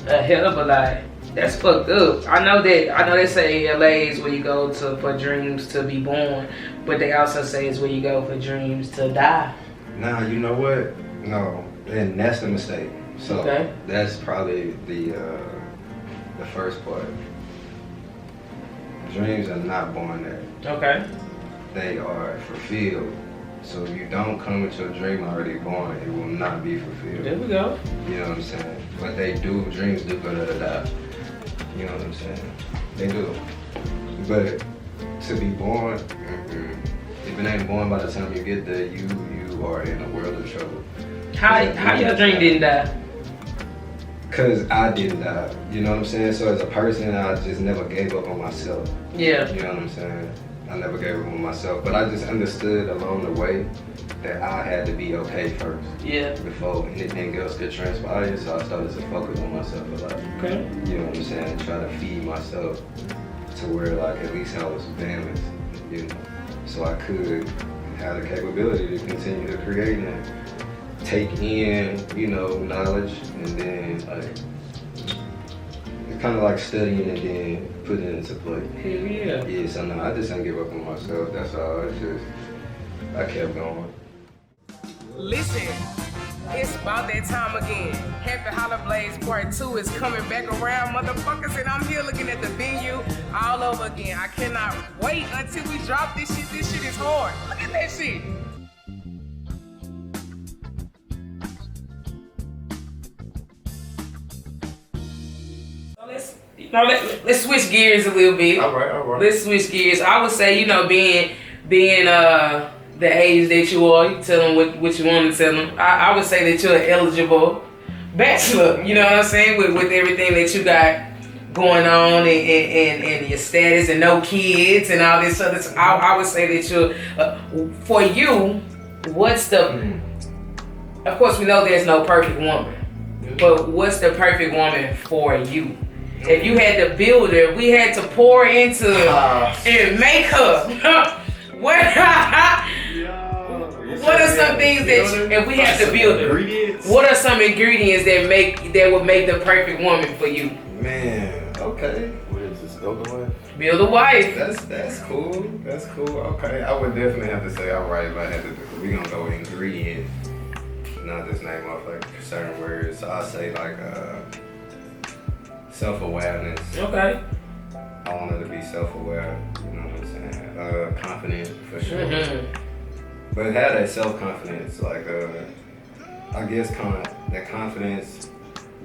A hell of a lot. That's fucked up. I know they say LA is where you go to for dreams to be born, but they also say it's where you go for dreams to die. Nah, you know what? No, and that's the mistake. So that's probably the first part. Dreams are not born there. Okay. They are fulfilled. So if you don't come with your dream already born, it will not be fulfilled. There we go. You know what I'm saying? But dreams do go to die. You know what I'm saying? They do. But to be born, if it ain't born by the time you get there, you are in a world of trouble. How your dream didn't die? Cause I didn't die. You know what I'm saying? So as a person, I just never gave up on myself. Yeah. You know what I'm saying? I never gave up on myself, but I just understood along the way that I had to be okay first. Yeah. Before anything else could transpire, so I started to focus on myself a lot. Okay. You know what I'm saying? Try to feed myself to where like at least I was balanced, you know, so I could have the capability to continue to create and take in, you know, knowledge and then like kind of like studying and then putting it into play. Hell yeah. Yeah, so no, I just didn't give up on myself. That's all. It's just, I kept going. Listen, it's about that time again. Happy Holla Blaze Part 2 is coming back around, motherfuckers, and I'm here looking at the venue all over again. I cannot wait until we drop this shit. This shit is hard. Look at that shit. Let's switch gears a little bit. All right. Let's switch gears. I would say, you know, being the age that you are, you tell them what you want to tell them. I would say that you're an eligible bachelor. You know what I'm saying? With everything that you got going on and your status and no kids and all this other stuff. I would say that you're for you. What's the? Of course, we know there's no perfect woman, but what's the perfect woman for you? If you had to build her, we had to pour into and make her. What are some things that if we had to build her? What are some ingredients that would make the perfect woman for you? Man, okay. What is this? Build a wife? Build a wife. That's cool. That's cool. Okay, I would definitely have to say I'm right if I had to. We gonna go with ingredients, not just name off like certain words. So I'll say like self-awareness. Okay. I want her to be self-aware, you know what I'm saying? Confident for sure. Mm-hmm. But have that self-confidence, like I guess that confidence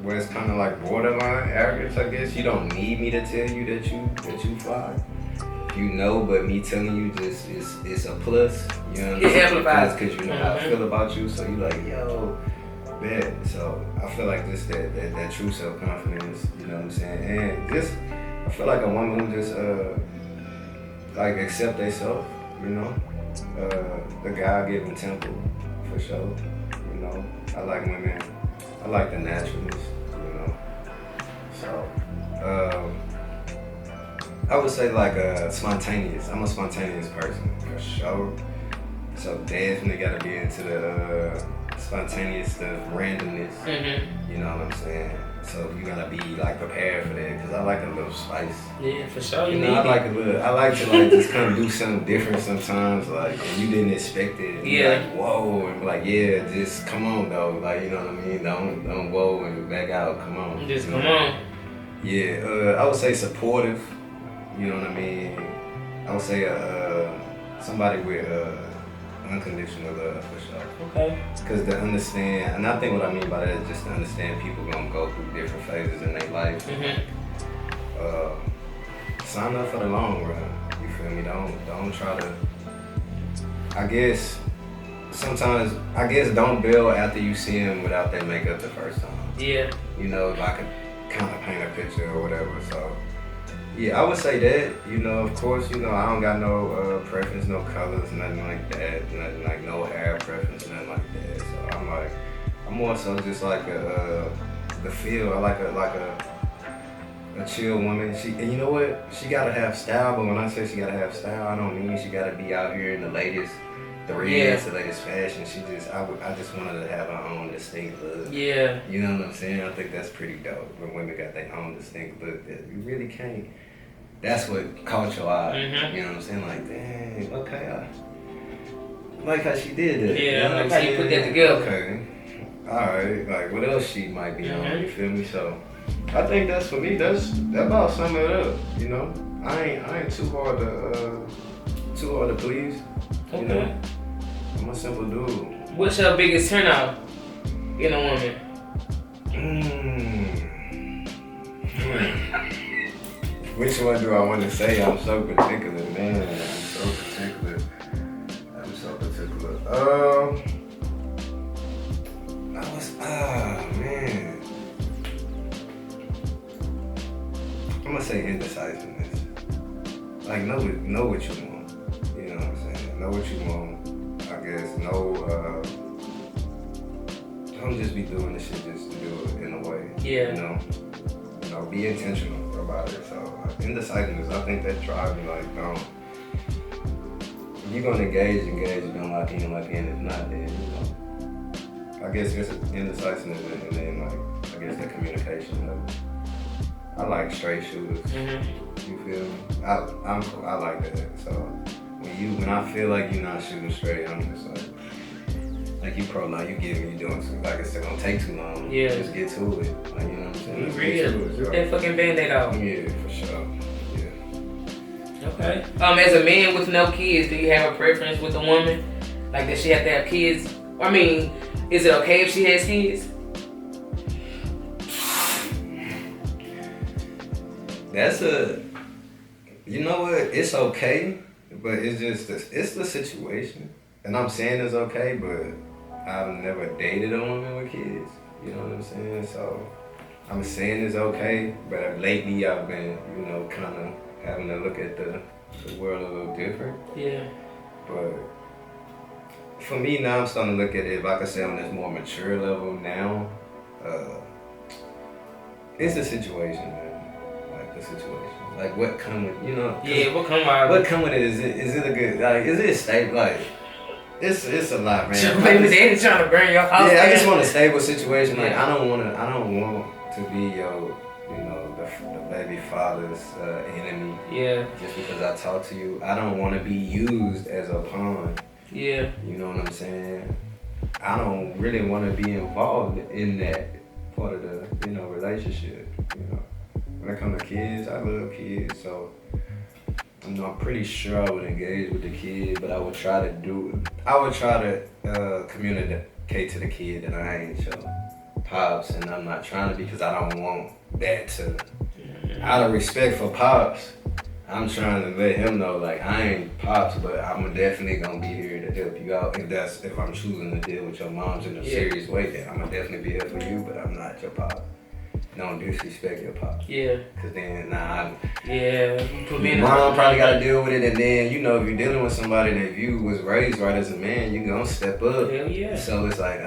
where it's kind of like borderline arrogance, I guess. You don't need me to tell you that you fly. You know, but me telling you just it's a plus. You know what I'm saying? It amplifies because you know how I feel about you, so you like, yo, bet. So I feel like this that true self-confidence, you know what I'm saying? And just I feel like a woman who just like accept themselves, you know. The God-given temple for sure. You know, I like women. I like the naturalness, you know. So I would say like spontaneous. I'm a spontaneous person for sure. So definitely gotta be into the spontaneous stuff, randomness. Mm-hmm. You know what I'm saying? So you gotta be like prepared for that because I like a little spice. Yeah, for sure. You know, I like to like just kind of do something different sometimes, like and you didn't expect it. And yeah. Like whoa, and like yeah, just come on though, like you know what I mean. Don't whoa and back out. Come on. Just come on. Yeah, I would say supportive. You know what I mean? I would say somebody with unconditional love for sure. Okay. Because to understand, and I think what I mean by that is just to understand people gonna go through different phases in their life. Sign up for the long run. You feel me? Don't try to. I guess sometimes don't bail after you see them without their makeup the first time. Yeah. You know, if I could kind of paint a picture or whatever. So yeah, I would say that. You know, of course, you know I don't got no preference, no colors, nothing like that, nothing like no hair preference, nothing like that. So I'm more so just like the feel. I like a chill woman. And you know what? She gotta have style, but when I say she gotta have style, I don't mean she gotta be out here in the latest threads, the latest fashion. I just want her to have her own distinct look. Yeah. You know what I'm saying? I think that's pretty dope when women got their own distinct look that you really can't. That's what caught your eye. You know what I'm saying? Like, dang, okay, I like how she did that. Yeah, you know like how you put that together. Okay. Alright, like what else she might be on, you feel me? So I think that's for me, that about sum it up, you know. I ain't too hard to please. Okay. You know? I'm a simple dude. What's your biggest turnout in a woman? Which one do I want to say? I'm so particular, man. I'm so particular. Man. I'm gonna say indecisiveness. Like know what you want. You know what I'm saying? Know what you want. I guess don't just be doing this shit just to do it in a way. Yeah. You know, be intentional about it. So indecisiveness, I think that drives me like if you're gonna engage, you're gonna lock in. If not, then you know. I guess it's indecisiveness and then like I guess the communication of it. I like straight shooters. You feel me? I like that. So when I feel like you're not shooting straight, I'm just like you prolong, you get me, you doing something like it's gonna take too long. Yeah. Just get to it. Like you know what I'm saying? Get that fucking band-aid off. Yeah, for sure. Yeah. Okay. As a man with no kids, do you have a preference with a woman? Like does she have to have kids? I mean, is it okay if she has kids? You know what? It's okay, but it's just it's the situation, and I'm saying it's okay, but I've never dated a woman with kids. You know what I'm saying? So I'm saying it's okay, but lately I've been, you know, kind of having to look at the world a little different. Yeah. But for me now, I'm starting to look at it, if I could say on this more mature level now, it's a situation, man. The situation, like what come with, you know? Yeah, what come with it? Is it a good, like, is it stable? Like, it's a lot, man. Your baby daddy trying to burn your house. Yeah, I just want a stable situation. Like, I don't want to be your, you know, the baby father's enemy. Yeah. Just because I talk to you, I don't want to be used as a pawn. Yeah. You know what I'm saying? I don't really want to be involved in that part of the, you know, relationship. You know. When it comes to kids, I love kids, so I'm pretty sure I would engage with the kid, but I would try to communicate to the kid that I ain't your pops, and I'm not trying to because I don't want that to. Out of respect for pops, I'm trying to let him know like I ain't pops, but I'm definitely gonna be here to help you out. If I'm choosing to deal with your moms in a serious way, then I'm gonna definitely be here for you, but I'm not your pop. Don't disrespect your pop. Yeah. Cause then, mom probably gotta deal with it, and then, you know, if you're dealing with somebody that you was raised right as a man, you gonna step up. Hell yeah. So it's like,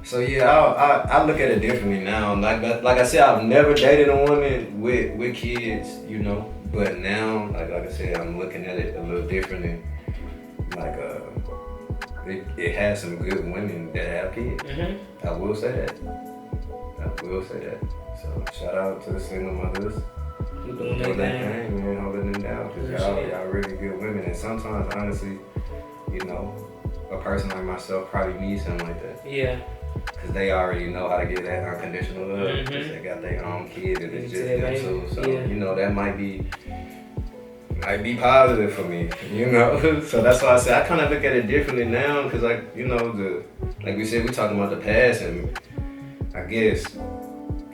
so yeah, I look at it differently now. Like I said, I've never dated a woman with kids, you know, but now, like I said, I'm looking at it a little differently. Like, it has some good women that have kids. I will say that. So shout out to the single mothers. Doing that thing, man, holding them down. Cause y'all really good women. And sometimes, honestly, you know, a person like myself probably needs something like that. Yeah. Cause they already know how to get that unconditional love. Cause they got their own kid and it's just them too. So you know that might be positive for me, you know. So that's why I say I kind of look at it differently now. Cause like you know like we said, we talking about the past, and I guess,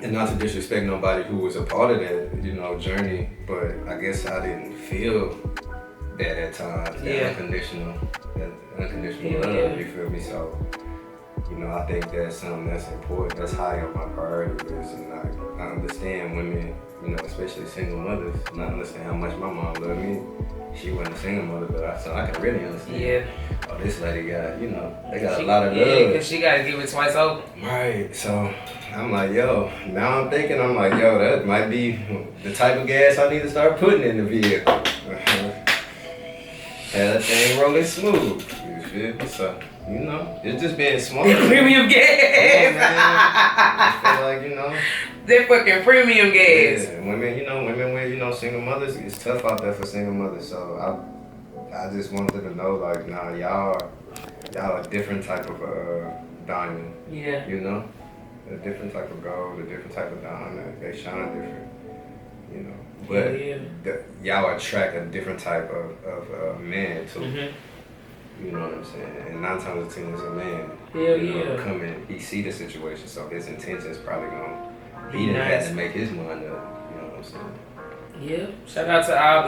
and not to disrespect nobody who was a part of that, you know, journey, but I guess I didn't feel that at times. That unconditional love. You feel me? So. You know, I think that's something that's important. That's high on my priority list, and I understand women, you know, especially single mothers. And I understand how much my mom loved me. She wasn't a single mother, but so I can really understand. Yeah. Oh, this lady got, you know, they got a lot of love. Yeah, because she got to give it twice over. Right. So I'm like, yo. Now I'm thinking, I'm like, yo, that might be the type of gas I need to start putting in the vehicle. Have that thing rolling smooth. You feel me? So. You know, it's just being smart. Premium gas. I feel like, you know. That fucking premium gas. Yeah, women with, you know, single mothers, it's tough out there for single mothers. So I just wanted to know, like, nah, y'all a different type of diamond. Yeah. You know? A different type of gold, a different type of diamond. They shine different. You know. But y'all attract a different type of man too. You know what I'm saying? And 9 times out of 10 it's a man. Come in, he see the situation, so his intentions probably gonna be nice to make his mind up. You know what I'm saying? Yeah. Shout out to all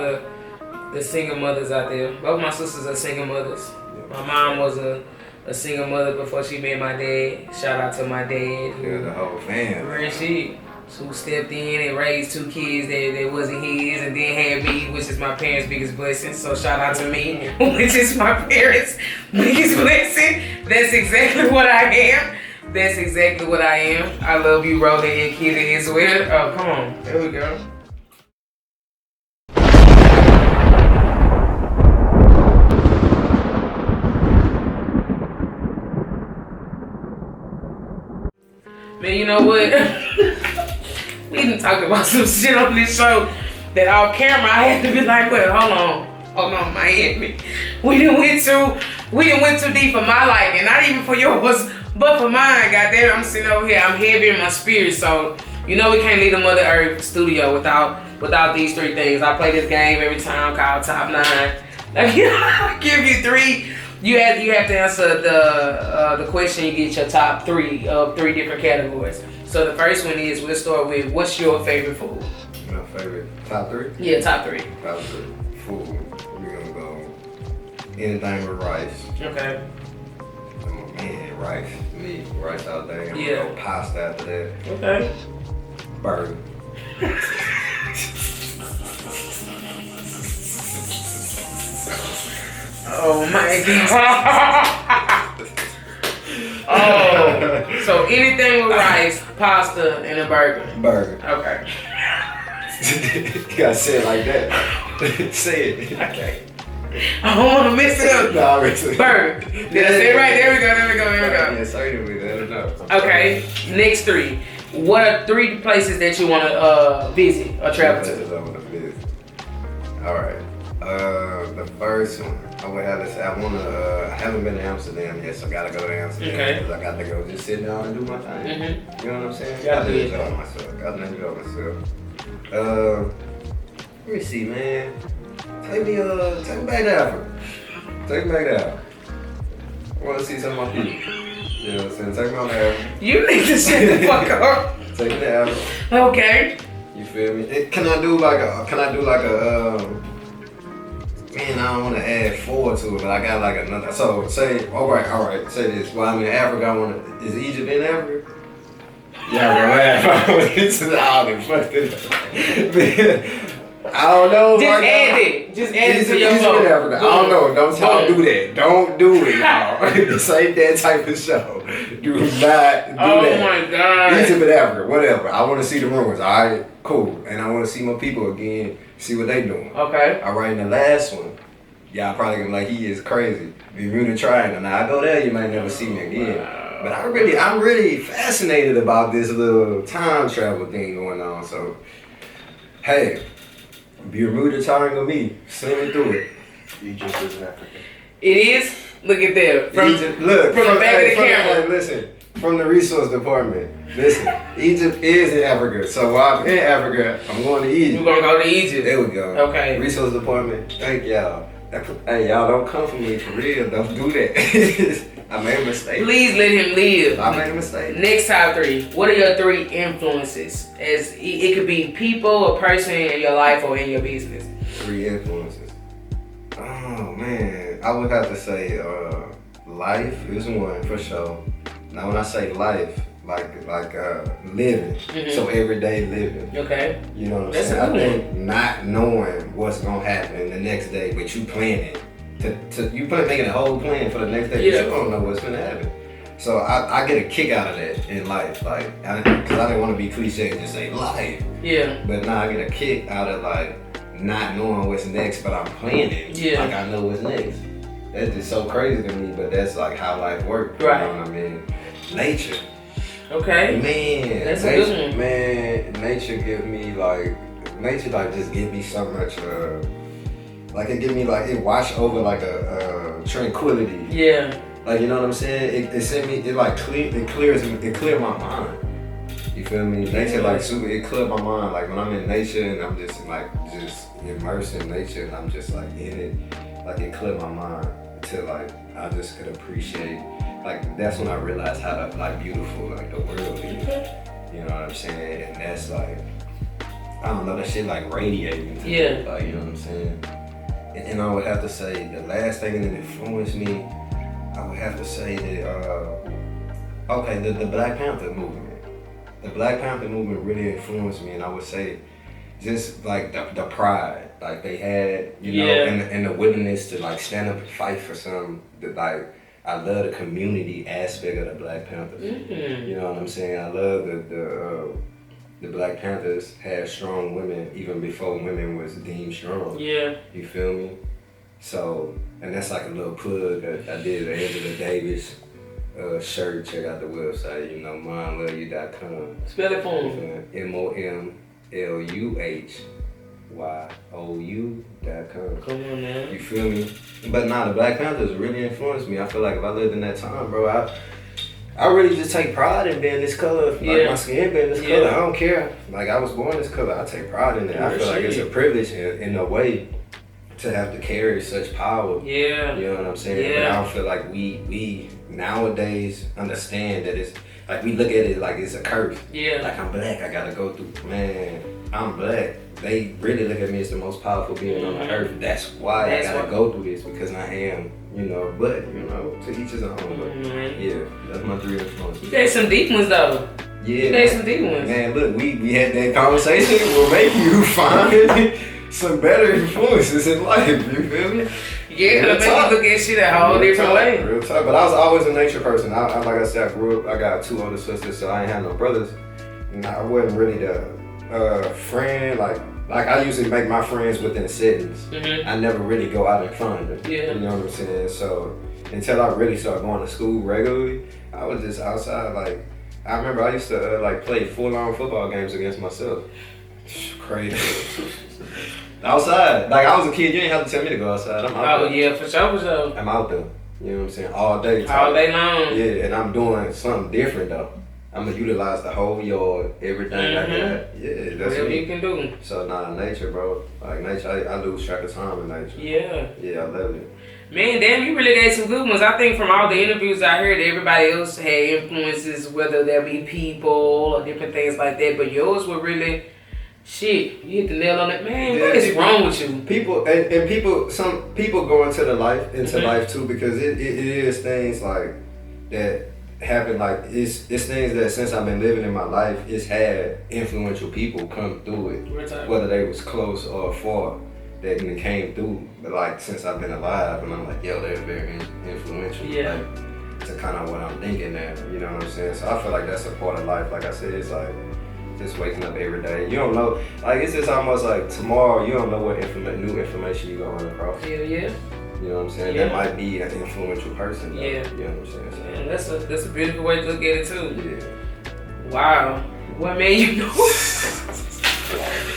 the single mothers out there. Both my sisters are single mothers. Yeah. My mom was a single mother before she met my dad. Shout out to my dad. Yeah, the whole family. Real shit. Who stepped in and raised 2 kids that wasn't his, and then had me, which is my parents' biggest blessing. So shout out to me, which is my parents' biggest blessing. That's exactly what I am. That's exactly what I am. I love you, Rolly and Kitty as well. Oh, come on. There we go. Man, you know what? We done talked about some shit on this show that off camera I had to be like, well, hold on, Miami. We done went too deep for my liking, not even for yours, but for mine. Goddamn, I'm sitting over here, I'm heavy in my spirit, so you know we can't leave the Mother Earth studio without these 3 things. I play this game every time called Top 9. Like, I give you 3. You have to answer the question. You get your top 3 of 3 different categories. So the first one is, we'll start with, what's your favorite food? My favorite top 3? Yeah, top 3. Top 3 food. We're gonna go anything with rice. Okay. Man, rice. Meat, rice all day. I'm gonna go pasta after that. Okay. Burger. Oh my God. Oh, so anything with rice, pasta, and a burger. Burger. Okay. You gotta say it like that. Say it. Okay. I don't want to mess it up. No, burger. Did I say it right? There we go. Yeah, certainly. Okay. Next 3. What are 3 places that you want to visit or travel to? All right. The first one, I would have to say, I haven't been to Amsterdam yet, so I gotta go to Amsterdam. Okay. Because I got to go just sit down and do my thing. Mm-hmm. You know what I'm saying? Gotta enjoy myself. Let me see, man. Take me back to Africa. Take me back to Africa. I want to see some of my people. You know what I'm saying? Take me on to Africa. You need to shut the fuck up. Take me to Africa. Okay. You feel me? Can I do like a man, I don't want to add 4 to it, but I got like another. So say, all right, say this. Well, I'm in Africa. Is Egypt in Africa? Yeah, bro. It's all in fucking. I don't know. Just add it. Just add it to your vote. Africa. I don't know. Don't y'all do that. Don't do it, y'all. This ain't that type of show. Do not do that. Oh my God. Egypt in Africa, whatever. I want to see the ruins. All right, cool. And I want to see my people again. See what they doing. Okay. All right, and the last one, y'all probably gonna be like, he is crazy. Bermuda Triangle. Now I go there, you might never see me again. But I'm really fascinated about this little time travel thing going on. So, hey, Bermuda Triangle me, send me through it. Egypt is in Africa. It is? Look at that. Egypt, look, from the back of the camera. Hey, listen, from the resource department. Listen, Egypt is in Africa. So while I'm in Africa, I'm going to Egypt. We're going to go to Egypt. There we go. Okay. Resource department, thank y'all. Hey, y'all don't come for me for real. Don't do that. I made a mistake. Please let him live. I made a mistake. Next top 3. What are your 3 influences? As it could be people, a person in your life, or in your business. 3 influences. Oh man, I would have to say life is one for sure. Now when I say life, like living, so everyday living. Okay. You know what I'm That's saying? a good I think not knowing what's gonna happen the next day, but you planning making a whole plan for the next day. Yeah. But you don't know what's gonna happen. So I get a kick out of that in life, like, because I didn't want to be cliche and just say life. Yeah. But now I get a kick out of like not knowing what's next, but I'm planning. Yeah. Like I know what's next. That's just so crazy to me, but that's like how life works. Right. You know what I mean? Nature. Okay. Man, that's a good one. Man, nature just give me so much like it give me like it wash over like a tranquility. Yeah. Like, you know what I'm saying? It sent me, it clears my mind. You feel me? Nature like super, it cleared my mind. Like when I'm in nature and I'm just immersed in nature and I'm just like in it, like it cleared my mind until like I just could appreciate. Like that's when I realized how like beautiful like the world is. You know what I'm saying? And that's like, I don't know, that shit like radiating. Yeah. Like, you know what I'm saying? And I would have to say the last thing that influenced me, I would have to say that, the Black Panther movement. The Black Panther movement really influenced me, and I would say just like the pride like they had, you know, and the willingness to like stand up and fight for something that like, I love the community aspect of the Black Panthers. You know what I'm saying? I love the Black Panthers had strong women even before women was deemed strong. Yeah. You feel me? So, and that's like a little plug that I did, the Angela Davis shirt. Check out the website, you know, momloveyu.com. Spell it for me. MOMLUHYOU.com. Come on, man. You feel me? But nah, the Black Panthers really influenced me. I feel like if I lived in that time, bro, I really just take pride in being this color. Like my skin being this color. I don't care. Like I was born this color. I take pride in it. I feel like it's a privilege in a way to have to carry such power. Yeah. You know what I'm saying? Yeah. But I don't feel like we nowadays understand that it's like we look at it like it's a curse. Yeah. Like I'm black, I gotta go through. Man, I'm black. They really look at me as the most powerful being on the earth. That's why I gotta go through this, because I am, you know, but, you know, to each his own. But yeah, that's my 3 influences. You gave some deep ones though. Yeah. You gave some deep ones. Man, look, we had that conversation. We'll make you find some better influences in life, you feel me? Yeah, it'll make you look at shit a whole different way. Real tough. But I was always a nature person. I like I said, I grew up, I got 2 older sisters, so I ain't had no brothers. And I wasn't really the friend, like I usually make my friends within settings. I never really go out and find them. Yeah. You know what I'm saying? So until I really started going to school regularly, I was just outside. Like I remember I used to like play full-on football games against myself. Crazy. Outside. Like I was a kid, you ain't have to tell me to go outside. I'm out there. Oh yeah, for sure. I'm out there. You know what I'm saying? All day. All day long. Yeah, and I'm doing something different though. I'm gonna utilize the whole yard, everything I got. Yeah, that's what you can do. So nature, bro. Like nature, I lose track of time in nature. Yeah. Yeah, I love it. Man, damn, you really gave some good ones. I think from all the interviews I heard, everybody else had influences, whether that be people or different things like that. But yours were really, shit, you hit the nail on it. Man, what is wrong with you? People, and people, some people go into life too, because it is things like that happen. Like it's things that since I've been living in my life, it's had influential people come through it, whether they was close or far, that came through. But like since I've been alive, and I'm like, yo, they're very influential. Yeah. Like, to kind of what I'm thinking now, you know what I'm saying? So I feel like that's a part of life. Like I said, it's like just waking up every day. You don't know, like it's just almost like tomorrow, you don't know what new information you're gonna run across. Hell yeah. You know what I'm saying? Yeah. That might be an influential person. Though. Yeah. You know what I'm saying? So, yeah, that's a beautiful way to look at it too. Yeah. Wow. What made you know?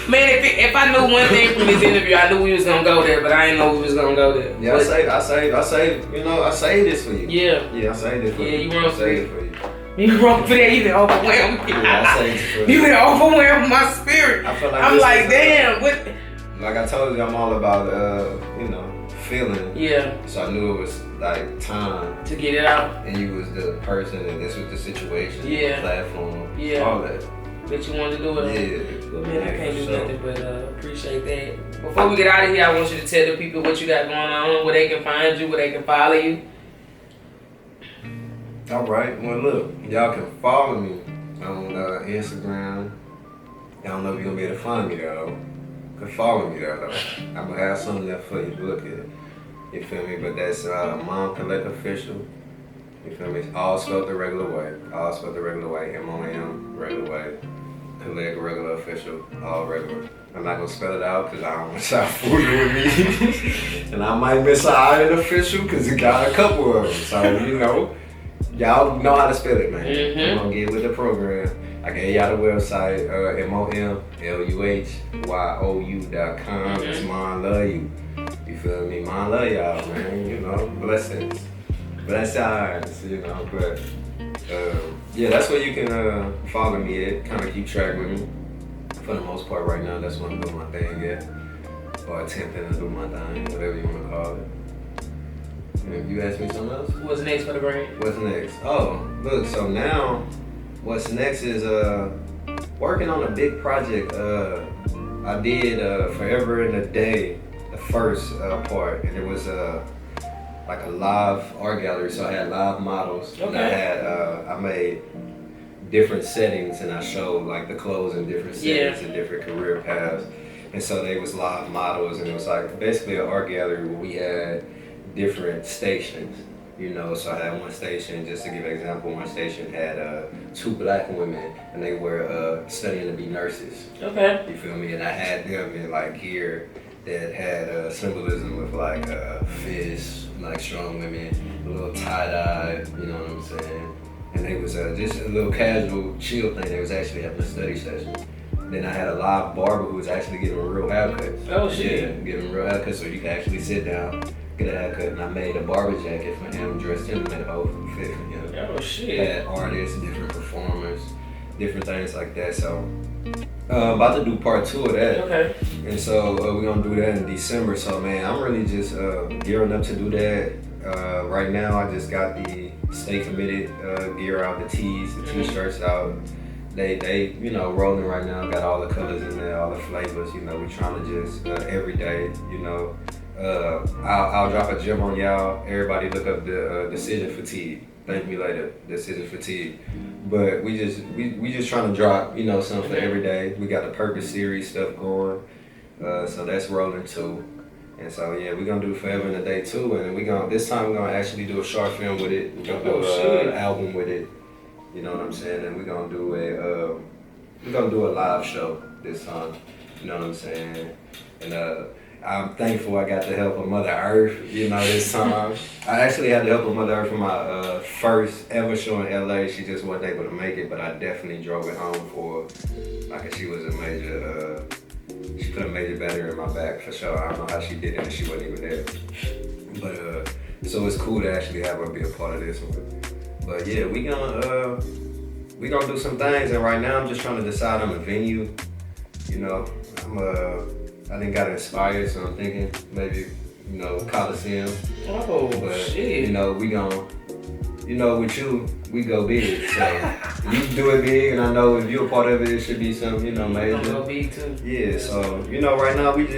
Man, if I knew one thing from this interview, I knew we was gonna go there, but I didn't know we was gonna go there. Yeah, but, I say, you know, I say this for you. Yeah. Yeah, I say this for you. Yeah, you wrong for it for you. You wrong for that. You done overwhelmed me. Yeah, I say this for you. You done overwhelmed my spirit. I feel like I'm like, damn. What? Like I told you, I'm all about, you know, feeling. Yeah. So I knew it was like time to get it out. And you was the person, and this was the situation. Yeah. The platform. Yeah. All that. That you wanted to do it. Yeah. Well, man, I can't do nothing but appreciate that. Before we get out of here, I want you to tell the people what you got going on, where they can find you, where they can follow you. All right. Well, look, y'all can follow me on Instagram. I don't know if you're gonna be able to find me though. You can follow me there though. I'm gonna have something there for you to look at. You feel me? But that's Mom Collect Official. You feel me? All spelled the regular way. All spelled the regular way. M-O-M, regular way. Collect regular official. All regular. I'm not gonna spell it out because I don't want y'all fooling with me. And I might miss an iron official because it got a couple of them. So, you know, y'all know how to spell it, man. I'm gonna get with the program. I gave y'all the website, MOMLUHYOU.com. It's Mom Love You. You feel me? Mom love y'all, man. You know, blessings. Bless eyes, you know. But yeah, that's where you can follow me at. Kind of keep track with me. For the most part, right now, that's what I'm doing my thing at, or attempting to do my thing, whatever you want to call it. And you asked me something else. What's next for the brand? What's next? Oh, look. So now, what's next is working on a big project. I did Forever in a Day. The first part, and it was like a live art gallery, so I had live models. Okay. And I had I made different settings, and I showed like the clothes in different settings and different career paths. And so they was live models, and it was like basically an art gallery where we had different stations. You know, so I had one station, just to give an example, one station had 2 black women, and they were studying to be nurses. Okay. You feel me? And I had them in like gear that had symbolism of like fish, like strong women, a little tie-dye, you know what I'm saying? And it was just a little casual, chill thing. They was actually having a study session. Then I had a live barber who was actually getting a real haircut. Oh shit. Yeah, getting a real haircut so you can actually sit down, get a haircut. And I made a barber jacket for him, dressed him, made a whole fit for him. Oh shit. Had artists, different performers, different things like that. So about to do part 2 of that. Okay. And so we're gonna do that in December. So man, I'm really just gearing up to do that. Right now I just got the Stay Committed gear out, the tees, the t-shirts out. They you know, rolling right now, got all the colors in there, all the flavors, you know, we trying to just every day, you know. I'll drop a gem on y'all. Everybody look up the Decision Fatigue. Thank me later, Decision Fatigue. But we just trying to drop, you know, something every day. We got the Purpose series stuff going, so that's rolling too. And so yeah, we're gonna do Forever in a Day too, and this time we're gonna actually do a short film with it. We're gonna do an album with it. You know what I'm saying? And we're gonna do a live show this time. You know what I'm saying? And I'm thankful I got the help of Mother Earth, you know, this time. I actually had the help of Mother Earth for my first ever show in LA. She just wasn't able to make it, but I definitely drove it home for her. Like, she was a major, she put a major battery in my back for sure. I don't know how she did it and she wasn't even there. But, so it's cool to actually have her be a part of this one. But yeah, we gonna do some things, and right now I'm just trying to decide on a venue. You know, I didn't got inspired, so I'm thinking maybe, you know, Coliseum. Oh, but, shit. You know, we gon', you know, with you, we go big. So you do it big, and I know if you're a part of it, it should be something, you know, major. I'm go big too. Yeah, so, you know, right now we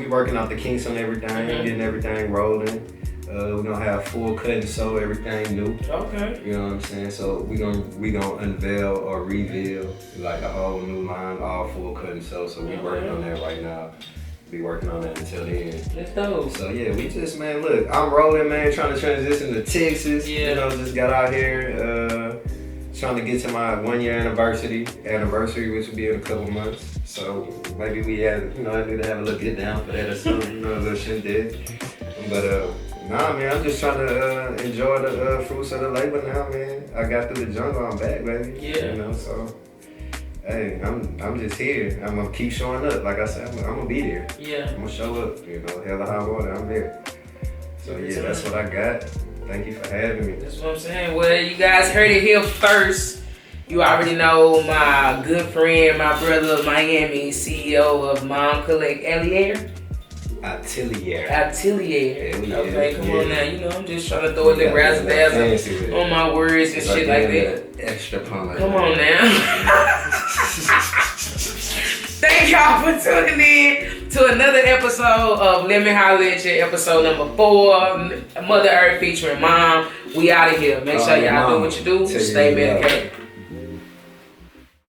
working out the kinks on everything, getting everything rolling. We're gonna have full cut and sew, everything new. Okay. You know what I'm saying? So we gonna unveil or reveal like a whole new line, all full cut and sew. So we working on that right now. Be working on that until the end. Let's go. So yeah, we just, man, look, I'm rolling, man, trying to transition to Texas. Yeah. You know, just got out here, trying to get to my 1-year anniversary, which will be in a couple months. So maybe we have, you know, I need to have a little get down for that or something, you know, a little shindig. But nah, man, I'm just trying to enjoy the fruits of the labor now, man. I got through the jungle, I'm back, baby. Yeah. You know, so Hey, I'm just here. I'm gonna keep showing up. Like I said, I'm gonna be there. Yeah. I'm gonna show up. You know, hell or high water, I'm there. So yeah, that's what I got. Thank you for having me. That's what I'm saying. Well, you guys heard it here first. You already know my good friend, my brother, Myami, CEO of Mom Collect Atelier. Atelier. Okay, come on now. You know, I'm just trying to throw a little razzle dazzle on my words and shit like that. Extra pun. Come on now. Thank y'all for tuning in to another episode of Me Holla At Ya, episode number 4, Mother Earth featuring Mom. We out of here. Make sure y'all do what you do. Stay medicated.